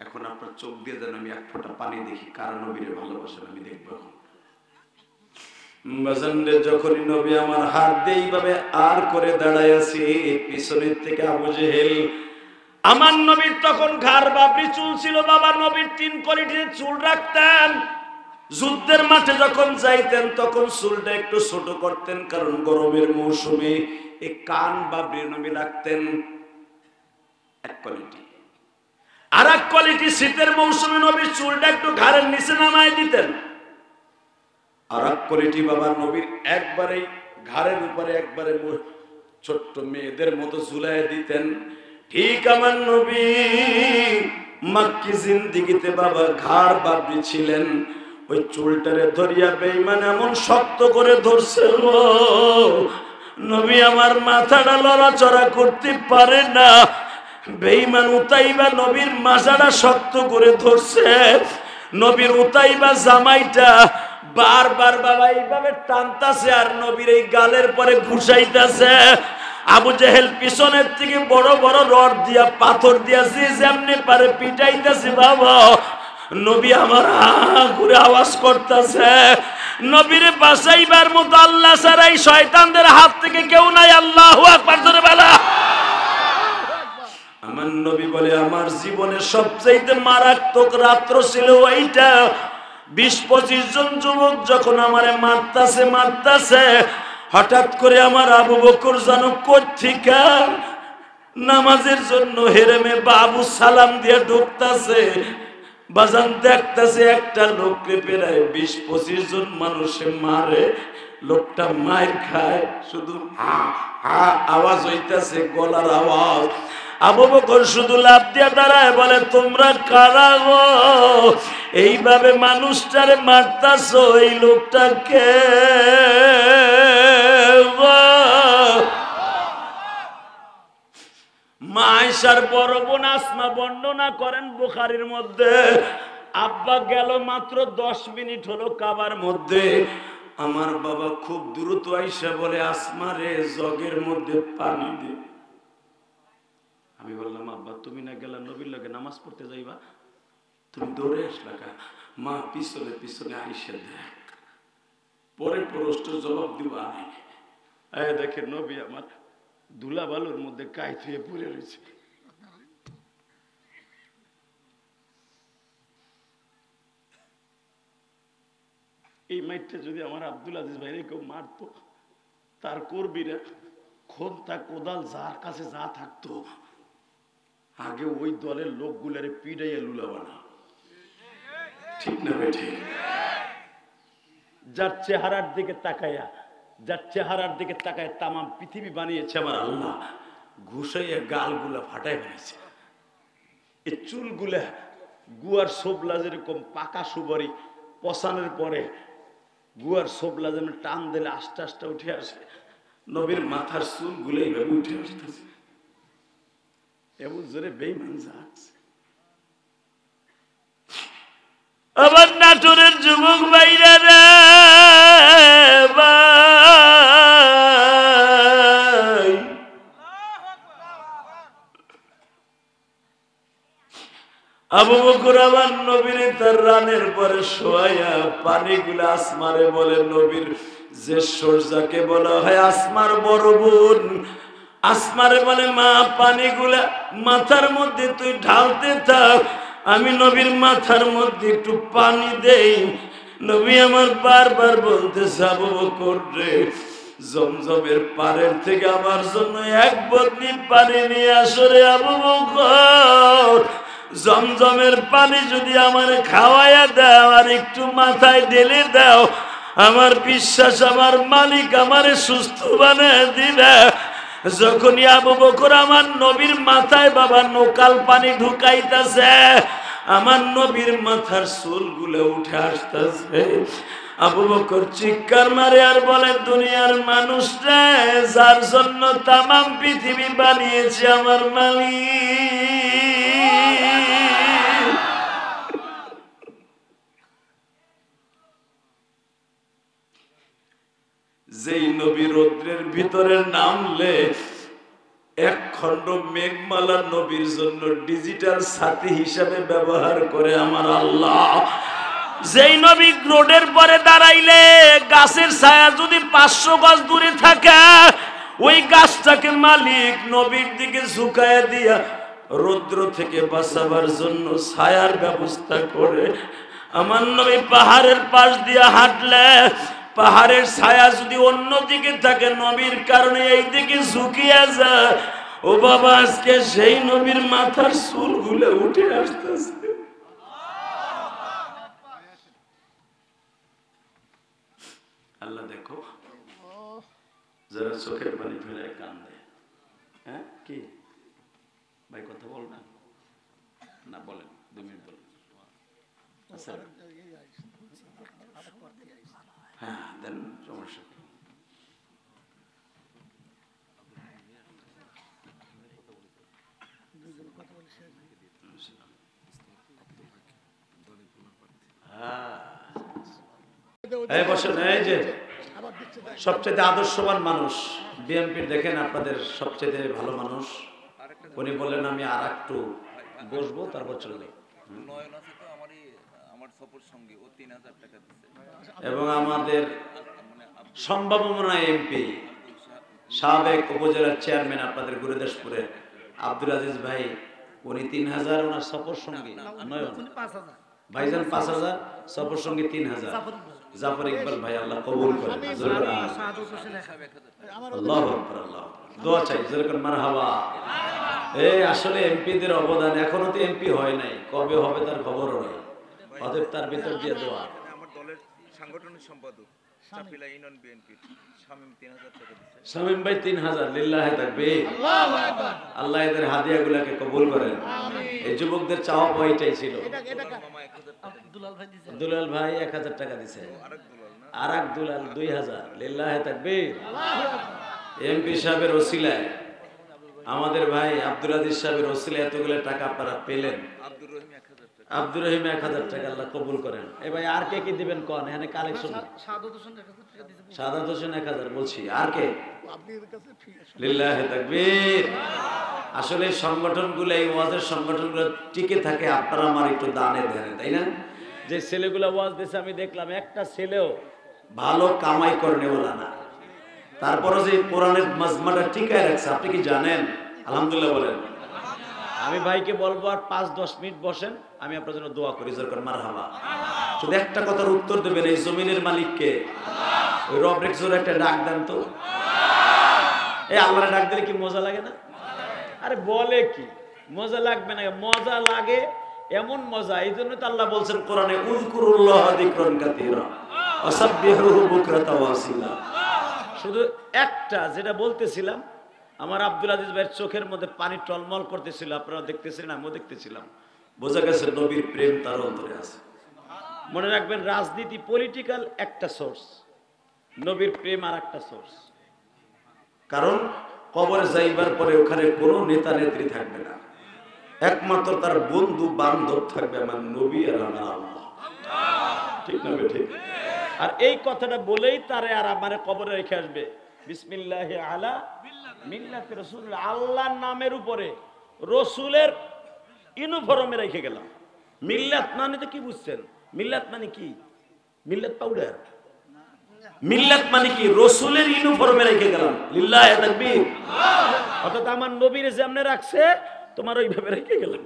এখন আপনার চোখ দিয়ে যেন আমি এক ফোঁটা পানি দেখি, কার নবীরে ভালোবাসেন আমি দেখবো। এখন যখনই নবী আমার হাত দিয়ে এইভাবে আর করে দাঁড়ায় আছে, পিছনের থেকে আবু জেহেল, আমার নবীর তখন ঘাড় বাবরি চুল ছিল, বাবা নবীর 3 কোয়ালিটির চুল রাখতেন। যুদ্ধের মাঠে যখন যাইতেন তখন চুলটা একটু ছোট করতেন, কারণ গরমের মৌসুমে এই কান বাবরি নবী রাখতেন। এক কোয়ালিটি। আর এক কোয়ালিটি, শীতের মৌসুমে নবীর চুলটা একটু ঘাড়ের নিচে নামায় দিতেন। আর এক কোয়ালিটি বাবা নবীর একবারে ঘাড়ের উপরে একবারে ছোট্ট মেয়েদের মতো ঝুলায় দিতেন। ঠিক আমার নবী মাক্কি জিন্দেগিতে বাবা ঘাড় বাবরি ছিলেন, ওই চুলটারে ধরিয়া বেঈমান এমন শক্ত করে ধরছে, নবী আমার মাথাটা লড়াচড়া করতে পারে না। বেঈমান উতাইবা নবীর মাজাটা শক্ত করে ধরছে, নবীর উতাইবা জামাইটা বারবার বাবা এইভাবে টানতাছে আর নবীর এই গালের পরে ঘুষাইতাছে। আবু জেহেল পিছনের থেকে বড় বড় রড দিয়া পাথর দিয়া যেমনি পারে পিটাইতেছে বাবা। নবী আমার ঘুরে আওয়াজ করতেছে, নবীরে বাঁচাইবার মতো আল্লাহ ছাড়াই শয়তানদের হাত থেকে কেউ নাই। আল্লাহু আকবার জোরে বলো। আমার নবী বলে আমার জীবনে সবচেয়ে মারাত্মক রাত্র ছিল ওইটা। 20-25 জন যুবক যখন আমারে মারতাছে, হঠাৎ করে আমার আবু বকর জানো কোত্থেকে নামাজের জন্য হেরেমে বাবু সালাম দিয়ে ঢুকতাছে, বাজান দেখতাছে একটা লোককে প্রায় 20-25 জন মানুষে মারে, লোকটা মায়ের খায়, শুধু হা হা আওয়াজ হইতাছে, গলার আওয়াজ। আবু বকর শুধু লাফ দিয়ে দাঁড়ায় বলে তোমরা কারা গো, এইভাবে মানুষটারে মারতাছো, এই লোকটাকে মা আয়েশার বড় বোন আসমা বর্ণনা করেন বুখারীর মধ্যে, আব্বা গেল মাত্র 10 মিনিট হলো কাবার মধ্যে, আমার বাবা খুব দ্রুত আইসা বলে আসমা রে জগের মধ্যে পানি দে। আমি বললাম আব্বা তুমি না গেলা নবীর লগে নামাজ পড়তে যাইবা, তুমি দৌড়ে আসলা কা? মা পিছনে পিছনে আইসা দেখ, পরে প্রশ্ন জবাব দিবা। দেখে নবী আমার ধুলা বালুর মধ্যে কাই থুয়ে পড়ে রয়েছে। এই মাইটটা যদি আমার আব্দুল আজিজ ভাইরে কেউ মারতো, তার কর্মীরা খোঁতা কোদাল যার কাছে যা থাকতো আগে ওই দলের লোকগুলারে পিড়াইয়া লুলাবানা, ঠিক না বেঠে? যার চেহারার দিকে তাকাইয়া যার চেহারার দিকে তাকায় তামাম পৃথিবী বানিয়েছে আমার আল্লাহ, ঘুষাইয়া গালগুলা ফাটাই ফেলেছে। এই চুলগুলা গুয়ার সোবলা যেরকম পাকা সুবারি পচানোর পরে গুয়ার সোবলা যেন টান দিলে আস্তে আস্তে উঠে আসে, নবীর মাথার চুলগুলো এইভাবে উঠে আসতেছে। এমন জোরে বেঈমান যাচ্ছে। আবার নাটোরের যুবক ভাইরা রে ভাই, আবু বকর আমার নবীর তার রানের পরে শোয়াইয়া পানিগুলা আসমারে বলে, নবীর যে সরজাকে বলা হয় আসমার বড় বোন, আসমারে বলে মা পানিগুলা মাথার মধ্যে তুই ঢালতে থাক, আমি নবীর মাথার মধ্যে একটু পানি দেই। নবী আমার বারবার বলতেছে, আবু বকর রে জমজমের পারের থেকে আমার জন্য এক বদনি পানি নিয়ে আসো রে আবু বকর। জমজমের পানি যদি আমার খাওয়াইয়া দাও আর একটু মাথায় ঢেলে দাও, আমার বিশ্বাস আমার মালিক আমারে সুস্থ বানায় দিবে। যখনই আবু বকর আমার নবীর মাথায় বাবা নোকাল পানি ঢুকাইতেছে, আমার নবীর মাথার চুলগুলো উঠে আসতেছে। আবু বকর চিৎকার মারে আর বলে, দুনিয়ার মানুষরা যার জন্য তামাম পৃথিবী বানিয়েছে আমার মালিক, যেই নবী রৌদ্রের ভিতরে নামলে এক খণ্ড মেঘমালা নবীর জন্য ডিজিটাল সাথী হিসাবে ব্যবহার করে আমার আল্লাহ, যেই নবী রোডের পরে দাঁড়াইলে গাছের ছায়া যদি 500 গজ দূরে থাকে, ওই গাছটাকে মালিক নবীর দিকে ঝুঁকায় দিয়া রৌদ্র থেকে বাঁচাবার জন্য ছায়ার ব্যবস্থা করে। আমার নবী পাহাড়ের পাশ দিয়ে হাঁটলে পাহাড়ের ছায়া যদি অন্য দিকে থাকে, নবীর কারণে এই দিকে ঝুঁকিয়া যায়। ও বাবা, আজকে সেই নবীর মাথার চুলগুলো উঠে আসতেছে। আল্লাহ দেখো, যারা চোখের পানি ফেলে কান্দে। হ্যাঁ কি ভাই কথা বলবেন না? বলেন, 2 মিনিট বলেন। আচ্ছা হ্যাঁ দেন, সমস্যা কি? হ্যাঁ বসেন। এই যে সবচেয়ে আদর্শবান মানুষ বিএনপির, দেখেন আপনাদের সবচেয়ে ভালো মানুষ, উনি বললেন আমি আর একটু বসবো তারপর চলে যাবো। এবং আমাদের সম্ভাবনা এমপি সাবেক উপজেলার চেয়ারম্যান আপনাদের গুরুদাসপুরের আব্দুল আজিজ ভাই, উনি 3000, ওনার সফর সঙ্গী নয়ন ভাইজান 5000, সফর সঙ্গী 3000, জাফর ইকবাল ভাই, আল্লাহ কবুল করেন। আল্লাহু আকবার, আল্লাহ দোয়া চাই যেরকম মারহাবা। এই আসলে এমপিদের অবদান, এখনো তো এমপি হয় নাই, কবে হবে তার খবরও নেই, অতএব তার ভিতর দিয়ে দোয়া। আমার দলের সাংগঠনিক সম্পাদক চাপিলা ইউনিয়ন বিএনপি শামীম 3000 টাকা দিয়েছে। শামীম ভাই 3000, লিল্লাহি তাকবীর, আল্লাহু আকবার। আল্লাহ এদের হাদিয়াগুলোকে কবুল করেন। এই যুবকদের চাওয়া পাইটাই ছিল। দুলাল ভাই 1000 টাকা দিয়েছে, আরেক দুলাল 2000, লিল্লাহি তাকবীর। এমপি সাহেবের ওসিলায়, আমাদের ভাই আব্দুল আজিজ সাহেবের ওসিলায় এতগুলো টাকা আপনারা পেলেন। আব্দুর রহিম 1000 টাকা, আল্লাহ কবুল করেন। এ ভাই আর কে কি দিবেন কোন? এখানে কালেকশন সাদাত হোসেন 1000 বলছি, আর কে? লিল্লাহি তাকবীর। আসলে এই সংগঠনগুলো, এই ওয়াজের সংগঠনগুলো টিকে থাকে আপনারা আমার একটু দানে দেন, তাই না? যে ছেলেগুলো ওয়াজ দিয়েছে আমি দেখলাম একটা ছেলেও ভালো কামাই করে নেওয়ালা না, তারপরে যে কোরআনের মাজমাটা টিকায় রাখছে, আপনি কি জানেন? আলহামদুলিল্লাহ বলেন। আমি ভাইকে বলবো আর 5-10 মিনিট বসেন, আমি আপনার জন্য দোয়া করি, যেরকম মারহাবা। শুধু একটা কথার উত্তর দেবেন, এই জমিনের মালিককে ওই রবরেক জোরে একটা ডাক দেন তো। এই আল্লাহর ডাক দিলে কি মজা লাগে না? আরে বলে কি মজা লাগবে না? মজা লাগে, এমন মজা। এই জন্য তো আল্লাহ বলছেন কোরআনে, উযকুরুল্লাহ যিকরান কাসীরা ওয়াসাব্বিহুহু বুকরাতাও ওয়া আসীলা। শুধু একটা যেটা বলতেছিলাম, আমার আব্দুল আজিজ ভাইয়ের চোখের মধ্যে পানি টলমল করতেছিল, আপনারা দেখতেছিলেন, আমিও দেখতেছিলাম। বোঝা গেছে নবীর প্রেম তার অন্তরে আছে। মনে রাখবেন, রাজনীতি পলিটিক্যাল একটা সোর্স, নবীর প্রেম আর একটা সোর্স। কারণ কবরে যাইবার পরে ওখানে কোনো নেতা নেত্রী থাকবে না, একমাত্র তার বন্ধু বান্ধব থাকবে আমার নবী আর আমার আল্লাহ। ঠিক না ঠিক? আর এই কথাটা বলেই তারে আর আমারে কবরে রেখে আসবে, বিসমিল্লাহি আলা মিল্লাতি রাসূলুল্লাহ, আল্লাহর নামের উপরে রসুলের ইউনিফর্মে রেখে গেলাম। মিল্লাত মানে তো কি বুঝছেন? মিল্লাত মানে কি? মিল্লাত পাউডার? মিল্লাত মানে কি? রসুলের ইউনিফর্মে রেখে গেলাম। লিল্লাহি তাকবীর। অর্থাৎ আমার নবীর যেমনে রাখছে তোমার ওইভাবে রেখে গেলাম।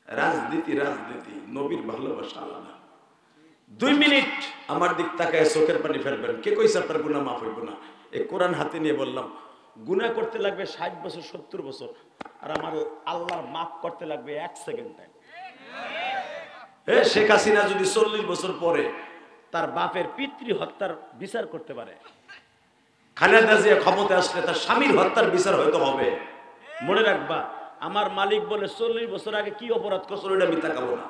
রাজনীতি রাজনীতি, নবীর ভালোবাসা আলাদা। 2 মিনিট আমার দিক তাকায় চোখের পানি ফেলবেন। কে কইছে আপনার গুনাহ মাফ হইব না? এই কোরআন হাতে নিয়ে বললাম, গুনাহ করতে লাগবে 60 বছর 70 বছর, আর আমার আল্লাহর মাফ করতে লাগবে 1 সেকেন্ড টাইম। শেখ হাসিনা যদি 40 বছর পরে তার বাপের পিতৃ হত্যার বিচার করতে পারে, খালেদা জিয়া ক্ষমতা আসলে তার স্বামীর হত্যার বিচার হয়তো হবে। মনে রাখবা, আমার মালিক বলে 40 বছর আগে কি অপরাধ করছো ওটা আমি তাকাবো না,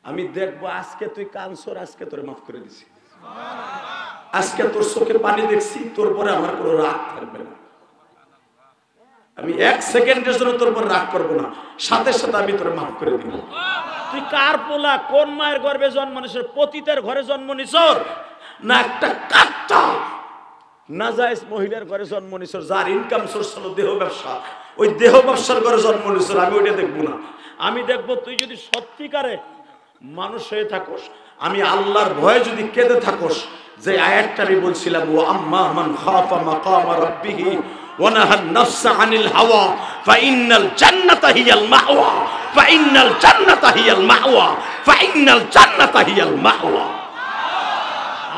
আমি দেখবো আজকে তুই কানসর, আজকে তোরে মাফ করে দিছি, আজকে তোর চোখে পানি দেখছি, তোর পরে আমার কোনো রাগ থাকবে না, আমি 1 সেকেন্ডের জন্য তোর পর রাগ করবো না, সাথে সাথে আমি তোরে মাফ করে দিব। তুই কার পোলা, কোন মায়ের গর্ভে জন্ম নিছর? পতিতের ঘরে জন্ম নিছর না একটা কাট্টা নাজায়েজ মহিলার ঘরে জন্ম নিছর, যার ইনকাম সোর্স হলো দেহ ব্যবসা, ওই দেহ ব্যবসার ঘরে জন্ম নিছর? আমি ওইটা দেখবো না, আমি দেখবো তুই যদি সত্যিকারে মানুষ হয়ে থাকোস, আমি আল্লাহর ভয়ে যদি কেঁদে থাকোস, যে আয়াতটা আমি বলছিলাম, ও আম্মা মান খাফা মাকাম রাব্বিহি ওয়া নাহান নাফসা আনিল হাওয়া ফাইন্নাল জান্নাতা হিয়াল মাওয়া ফাইন্নাল জান্নাতা হিয়াল মাওয়া ফাইন্নাল জান্নাতা হিয়াল মাওয়া।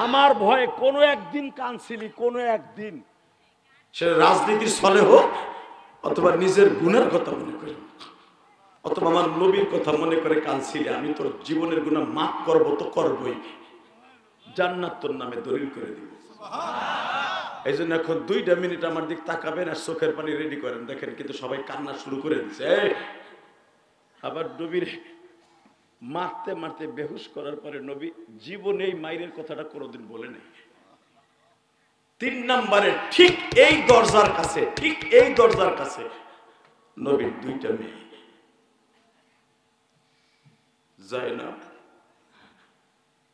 আমার ভয়ে কোনো একদিন কানছিলি, কোনো একদিন, সে রাজনীতির ছলে হোক অথবা নিজের গুনার কথা মনে করে, অথবা আমার নবীর কথা মনে করে কানছিলি, আমি তোর জীবনের গুনাহ মাফ করবো তো করবই, জান্নাত তোর নামে দলিল করে দিব। এই জন্য এখন 2 মিনিট আমার দিক তাকাবেন আর চোখের পানি রেডি করেন। দেখেন কিন্তু সবাই কান্না শুরু করে দিচ্ছে। আবার নবীর মারতে মারতে বেহুশ করার পরে নবী জীবনে এই মাইরের কথাটা কোনোদিন বলে নাই। 3 নম্বরে ঠিক এই দরজার কাছে, ঠিক এই দরজার কাছে নবীর 2টা মেয়ে, জায়নাব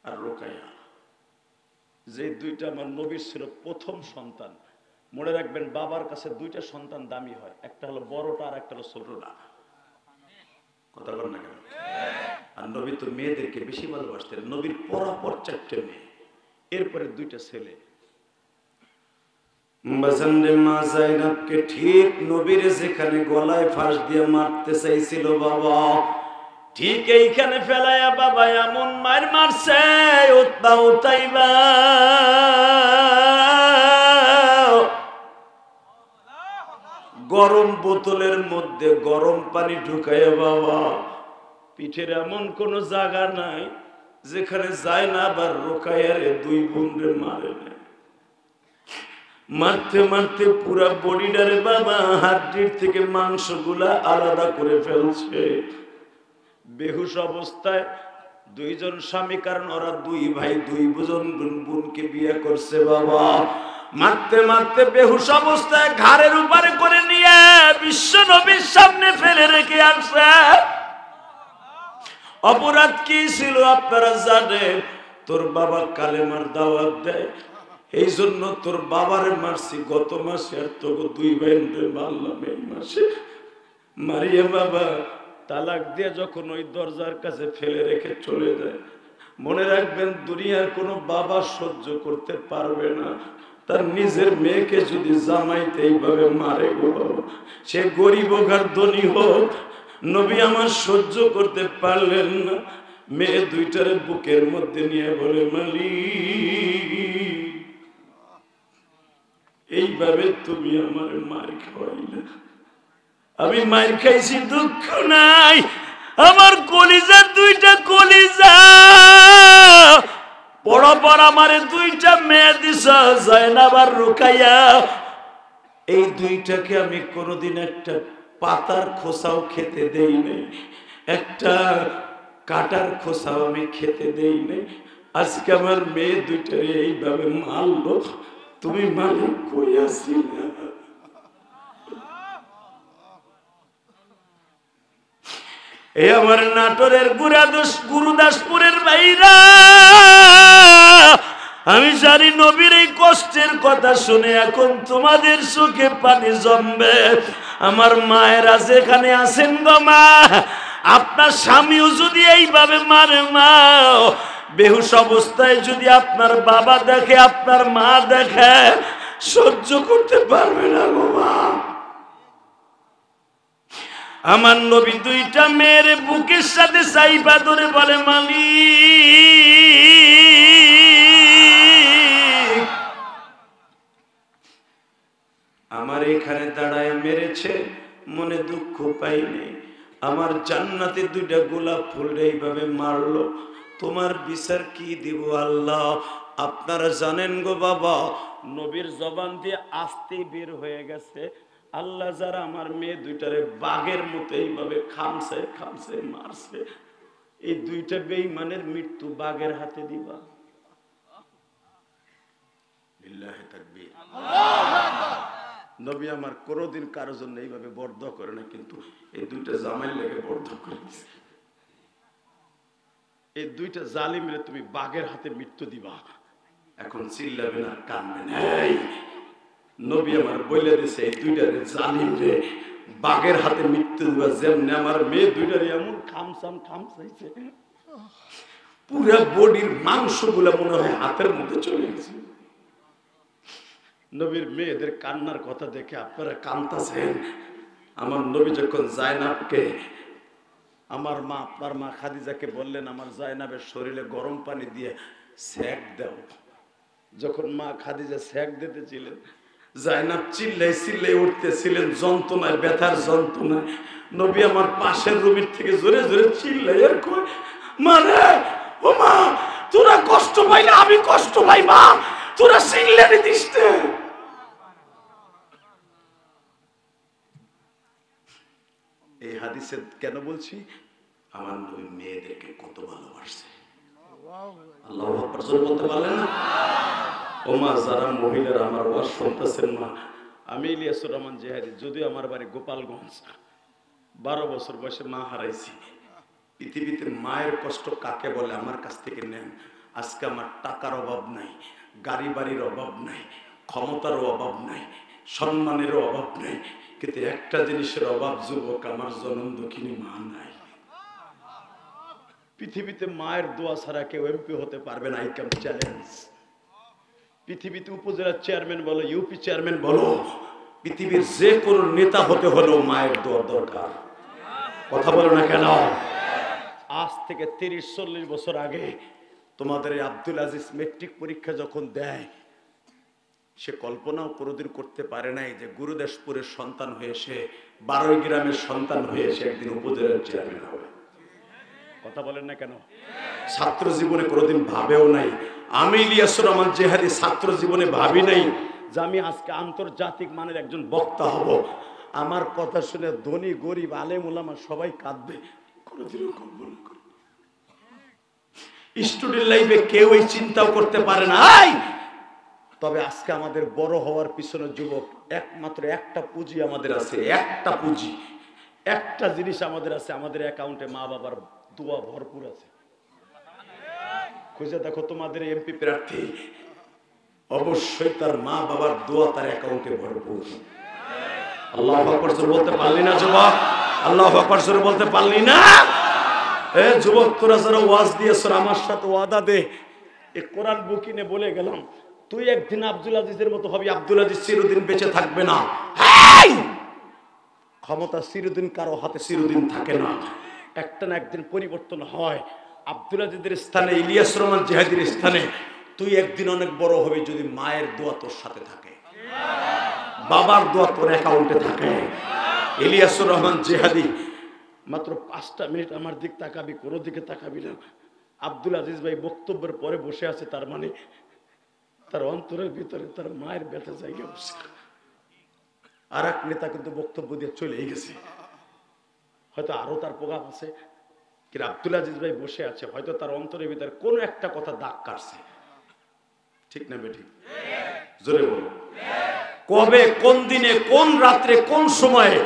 আর রোকায়া, যে 2টা আমার নবীর ছিল প্রথম সন্তান। মনে রাখবেন, বাবার কাছে 2টা সন্তান দামি হয়, একটা হলো বড়টা আর একটা হলো ছোটটা। কথা বল না কেন? আর নবী তো মেয়েদেরকে বেশি ভালোবাসতেন। নবীর পরাপর 4টে মেয়ে, এরপরে 2টা ছেলে। মা জাইনাবকে ঠিক নবীর যেখানে গলায় ফাঁস দিয়ে মারতে চাইছিল বাবা, ঠিক এইখানে ফেলাইয়া বাবা এমন মার মারছে, উতবা উতাইবা গরম বোতলের মধ্যে গরম পানি ঢুকাইয়া বাবা, পিঠের এমন কোন জায়গা নাই যেখানে যায় না, আবার রোকায়ারে 2 বোনরে মারে না। মারতে মারতে পুরা বডিটারে বাবা হাড্ডির থেকে মাংসগুলা আলাদা করে ফেলছে। বেহুশ অবস্থায় 2 জন স্বামী, কারণ ওরা 2 ভাই 2 জন বোনকে বিয়ে করছে বাবা। মারতে মারতে বেহুশ অবস্থায় ঘাড়ের উপরে করে নিয়ে বিশ্ব নবীর সামনে ফেলে রেখে আসছে। অপরাধ কি ছিল আপনারা জানেন? তোর বাবা কালেমার দাওয়াত দেয়, এই জন্য তোর বাবারে মারছি গত মাসে, আর তোকে 2 ভাইরে মারলাম এই মাসে। মারিয়া বাবা তালাক দিয়ে যখন ওই দরজার কাছে ফেলে রেখে চলে যায়, মনে রাখবেন দুনিয়ার কোনো বাবা সহ্য করতে পারবে না তার নিজের মেয়েকে যদি জামাইতে এইভাবে মারে গো, সে গরিব হোক আর ধনী হোক। নবী আমার সহ্য করতে পারলেন না, মেয়ে 2টারে বুকের মধ্যে নিয়ে বলে, মালিক এইভাবে তুমি আমার মার খাওয়াইলে, আমি মার খাইছি দুঃখ নাই, আমার কলিজা 2টা কলিজা বড় পর আমারে দুইটা মেয়ে দিছ জয়নাব আর রুকাইয়া, এই দুইটাকে আমি কোনোদিন একটা পাতার খোসাও খেতে দেই নাই, একটা কাটার খোসাও আমি খেতে দেই নাই। আজকে আমার মেয়ে দুইটারে এইভাবে মারলো, তুমি মালিক কই আছিলা? এ আমার নাটোরের গুরুদাসপুরের ভাইরা, আমি জানি নবীর এই কষ্টের কথা শুনে এখন তোমাদের চোখে পানি জমবে। আমার মায়েরা যেখানে আছেন গো মা, আপনার স্বামীও যদি এইভাবে মারে মা, বেহুশ অবস্থায় যদি আপনার বাবা দেখে, আপনার মা দেখে, সহ্য করতে পারবে না গো মা। আমার নবী দুইটা মেয়ের বুকের সাথে চাইপা ধরে বলে, মালিক আমার এখানে দাঁড়ায় মেরেছে, মনে দুঃখ পাইনি। আমার জান্নাতে দুইটা গোলাপ ফুল এইভাবে মারলো, তোমার বিচার কি দিব আল্লাহ? আপনারা জানেন গো বাবা, নবীর জবান দিয়ে আস্তে বের হয়ে গেছে, আল্লাহ যারা আমার মেয়ে দুইটারে বাঘের মতো এইভাবে খামছে খামছে মারছে, এই দুইটা বেঈমানের মৃত্যু বাঘের হাতে দিবা। বিল্লাহি তাকবীর। নবী আমার কোনোদিন কারোর জন্য এইভাবে বরদোয়া করে না, কিন্তু এই দুইটা জামাই লেগে বরদোয়া করে দিছে, এই দুইটা জালিমরে তুমি বাঘের হাতে মৃত্যু দিবা। এখন চিল্লাবে না, কানবে না। নবী আমার বলে দিছে, এই দুইটারে জালিমরে বাঘের হাতে মৃত্যু দিবা। যেমনি আমার মেয়ে দুইটারে এমন খামচাইছে, পুরা বডির মাংসগুলো মনে হয় হাতের মধ্যে চলে গেছে। নবীর মেয়েদের কান্নার কথা দেখে আপনারা কাঁদতেছেন। আমার নবী যখন জায়নাবকে, আমার মা আপনার মা খাদিজাকে বললেন আমার জায়নাবের শরীরে গরম পানি দিয়ে সেক দাও, যখন মা খাদিজা সেক দিতেছিলেন, জায়নাব চিল্লাই উঠতেছিলেন যন্ত্রণায়, ব্যথার যন্ত্রণায়। নবী আমার পাশের রুমের থেকে জোরে জোরে চিল্লাই আর কই, মানে ও মা তোরা কষ্ট পাই না, আমি কষ্ট পাই মা, তোরা চিল্লানি দিস না। এই হাদিসে কেন বলছি, আমার নবী মেয়েদেরকে কত ভালোবাসছে। আল্লাহু আকবার বলতে পারলেন না? ও মা, যারা মহিলারা আমার ওয়াজ শুনতেছেন মা, আমি ইলিয়াসুর রহমান জিহাদি, যদিও আমার বাড়ি গোপালগঞ্জ, 12 বছর বয়সে মা হারাইছি। পৃথিবীতে মায়ের কষ্ট কাকে বলে আমার কাছ থেকে নেন। আজকে আমার টাকার অভাব নাই, গাড়ি বাড়ির অভাব নাই, ক্ষমতারও অভাব নাই, সম্মানেরও অভাব নাই, কিন্তু একটা জিনিসের অভাব যুবক, আমার জনম দক্ষিণী মা নাই। পৃথিবীতে মায়ের দোয়া ছাড়া কেউ এমপি হতে পারবে না, আইকাম চ্যালেঞ্জ। পৃথিবীতে উপজেলার চেয়ারম্যান বলো, ইউপি চেয়ারম্যান বলো, পৃথিবীর যে কোনো নেতা হতে হলেও মায়ের দোয়া দরকার। কথা বলো না কেন? আজ থেকে 30-40 বছর আগে তোমাদের আব্দুল আজিজ মেট্রিক পরীক্ষা যখন দেয়, সে কল্পনাও কোনোদিন করতে পারে নাই যে গুরুদাসপুরের সন্তান হয়ে সে, 12 গ্রামের সন্তান হয়ে সে একদিন উপজেলার চেয়ারম্যান হবে। কথা বলেন না কেন? ছাত্র জীবনে কোনোদিন ভাবেও নাই। আমি ইলিয়াসুর রহমান জিহাদি ছাত্র জীবনে ভাবি নাই যে আমি আজকে আন্তর্জাতিক মানের একজন বক্তা হব। আমার কথা শুনে ধনী গরিব আলেম ওলামা সবাই কাঁদবে, কোনোদিনও কল্পনা করি। স্টুডেন্ট লাইফে কেউ এই চিন্তাও করতে পারে না। তবে আজকে আমাদের বড় হওয়ার পিছনে যুবক, একমাত্র একটা পুঁজি আমাদের আছে, একটা পুঁজি, একটা জিনিস আমাদের আছে, আমাদের অ্যাকাউন্টে মা বাবার দোয়া ভরপুর আছে। খুঁজে দেখো তোমাদের এমপি প্রার্থী, অবশ্যই তার মা বাবার দোয়া তার অ্যাকাউন্টে ভরপুর। আল্লাহু আকবার বলতে পারলি না যুবক? আল্লাহু আকবার বলতে পারলি না? এ যুবক, তোরা যারা ওয়াজ দিয়েছ আমার সাথে ওয়াদা দে, এ কোরআন বুকিনে বলে গেলাম, তুই একদিন আব্দুল আজিজের মতো হবি। আব্দুল আজিজ চিরদিন বেঁচে থাকবে না। ক্ষমতা চিরদিন কারো হাতে চিরদিন থাকে না, একটা না একদিন পরিবর্তন হয়। আব্দুল আজিজের স্থানে, ইলিয়াসুর রহমান জিহাদির স্থানে তুই একদিন অনেক বড় হবি যদি মায়ের দোয়া তোর সাথে থাকে, বাবার দোয়া তোর অ্যাকাউন্টে থাকে। ইলিয়াসুর রহমান জিহাদি, মাত্র 5টা মিনিট আমার দিক তাকাবি, কোনো দিকে তাকাবি না। আব্দুল আজিজ ভাই বক্তব্যের পরে বসে আছে, তার মানে তার অন্তরের ভিতরে তার মায়ের ব্যথা জায়গা বসে। আর এক নেতা কিন্তু বক্তব্য দিয়ে চলেই গেছে, হয়তো আরো তার প্রভাব আছে, কিন্তু আব্দুল আজিজ ভাই বসে আছে, হয়তো তার অন্তরের ভিতরে কোনো একটা কথা দাগ কাটছে। ঠিক না বেঠিক? জোরে বলো। কবে, কোন দিনে, কোন রাত্রে, কোন সময়ে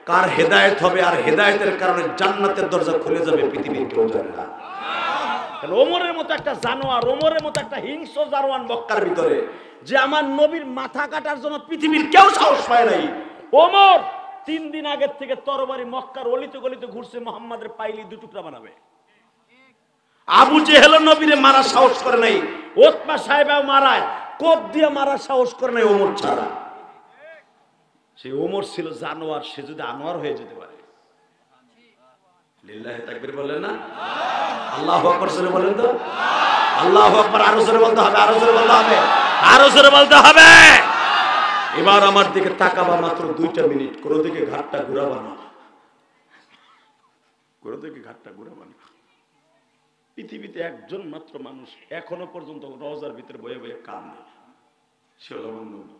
কার হেদায়েত হবে, আর হেদায়েতের কারণে জান্নাতের দরজা খুলে যাবে, পৃথিবীর কেউ জানে না। ওমরের মতো একটা জানোয়ার, ওমরের মতো একটা হিংস্র জানোয়ার মক্কার ভিতরে, যে আমার নবীর মাথা কাটার জন্য পৃথিবীর কেউ সাহস পায় নাই। ওমর 3 দিন আগের থেকে তরবারি মক্কার অলিতে গলিতে ঘুরছে, মোহাম্মদের পাইলি 2 টুকরা বানাবে। আবু জেহেল নবীরে মারা সাহস করে নাই, ওতবা সাহেবাও মারায়, কোপ দিয়ে মারা সাহস করে নাই ওমর ছাড়া। সেই ওমর ছিল জানোয়ার, সে যদি আনোয়ার হয়ে যেতে পারে। লিল্লাহি তাকবীর বলেন না? আল্লাহু আকবার জোরে বলেন তো। আল্লাহু আকবার আরো জোরে বলতে হবে, আরো জোরে বলতে হবে, আরো জোরে বলতে হবে। এবার আমার দিকে তাকাবা, মাত্র 2টা মিনিট, কোন দিকে ঘাটটা ঘুরাবা না, কোন দিকে ঘাটটা ঘুরাবা না। পৃথিবীতে একজন মাত্র মানুষ এখনো পর্যন্ত রওজার ভিতরে বয়ে বয়ে কান্দে, সে হলো আমার নবী।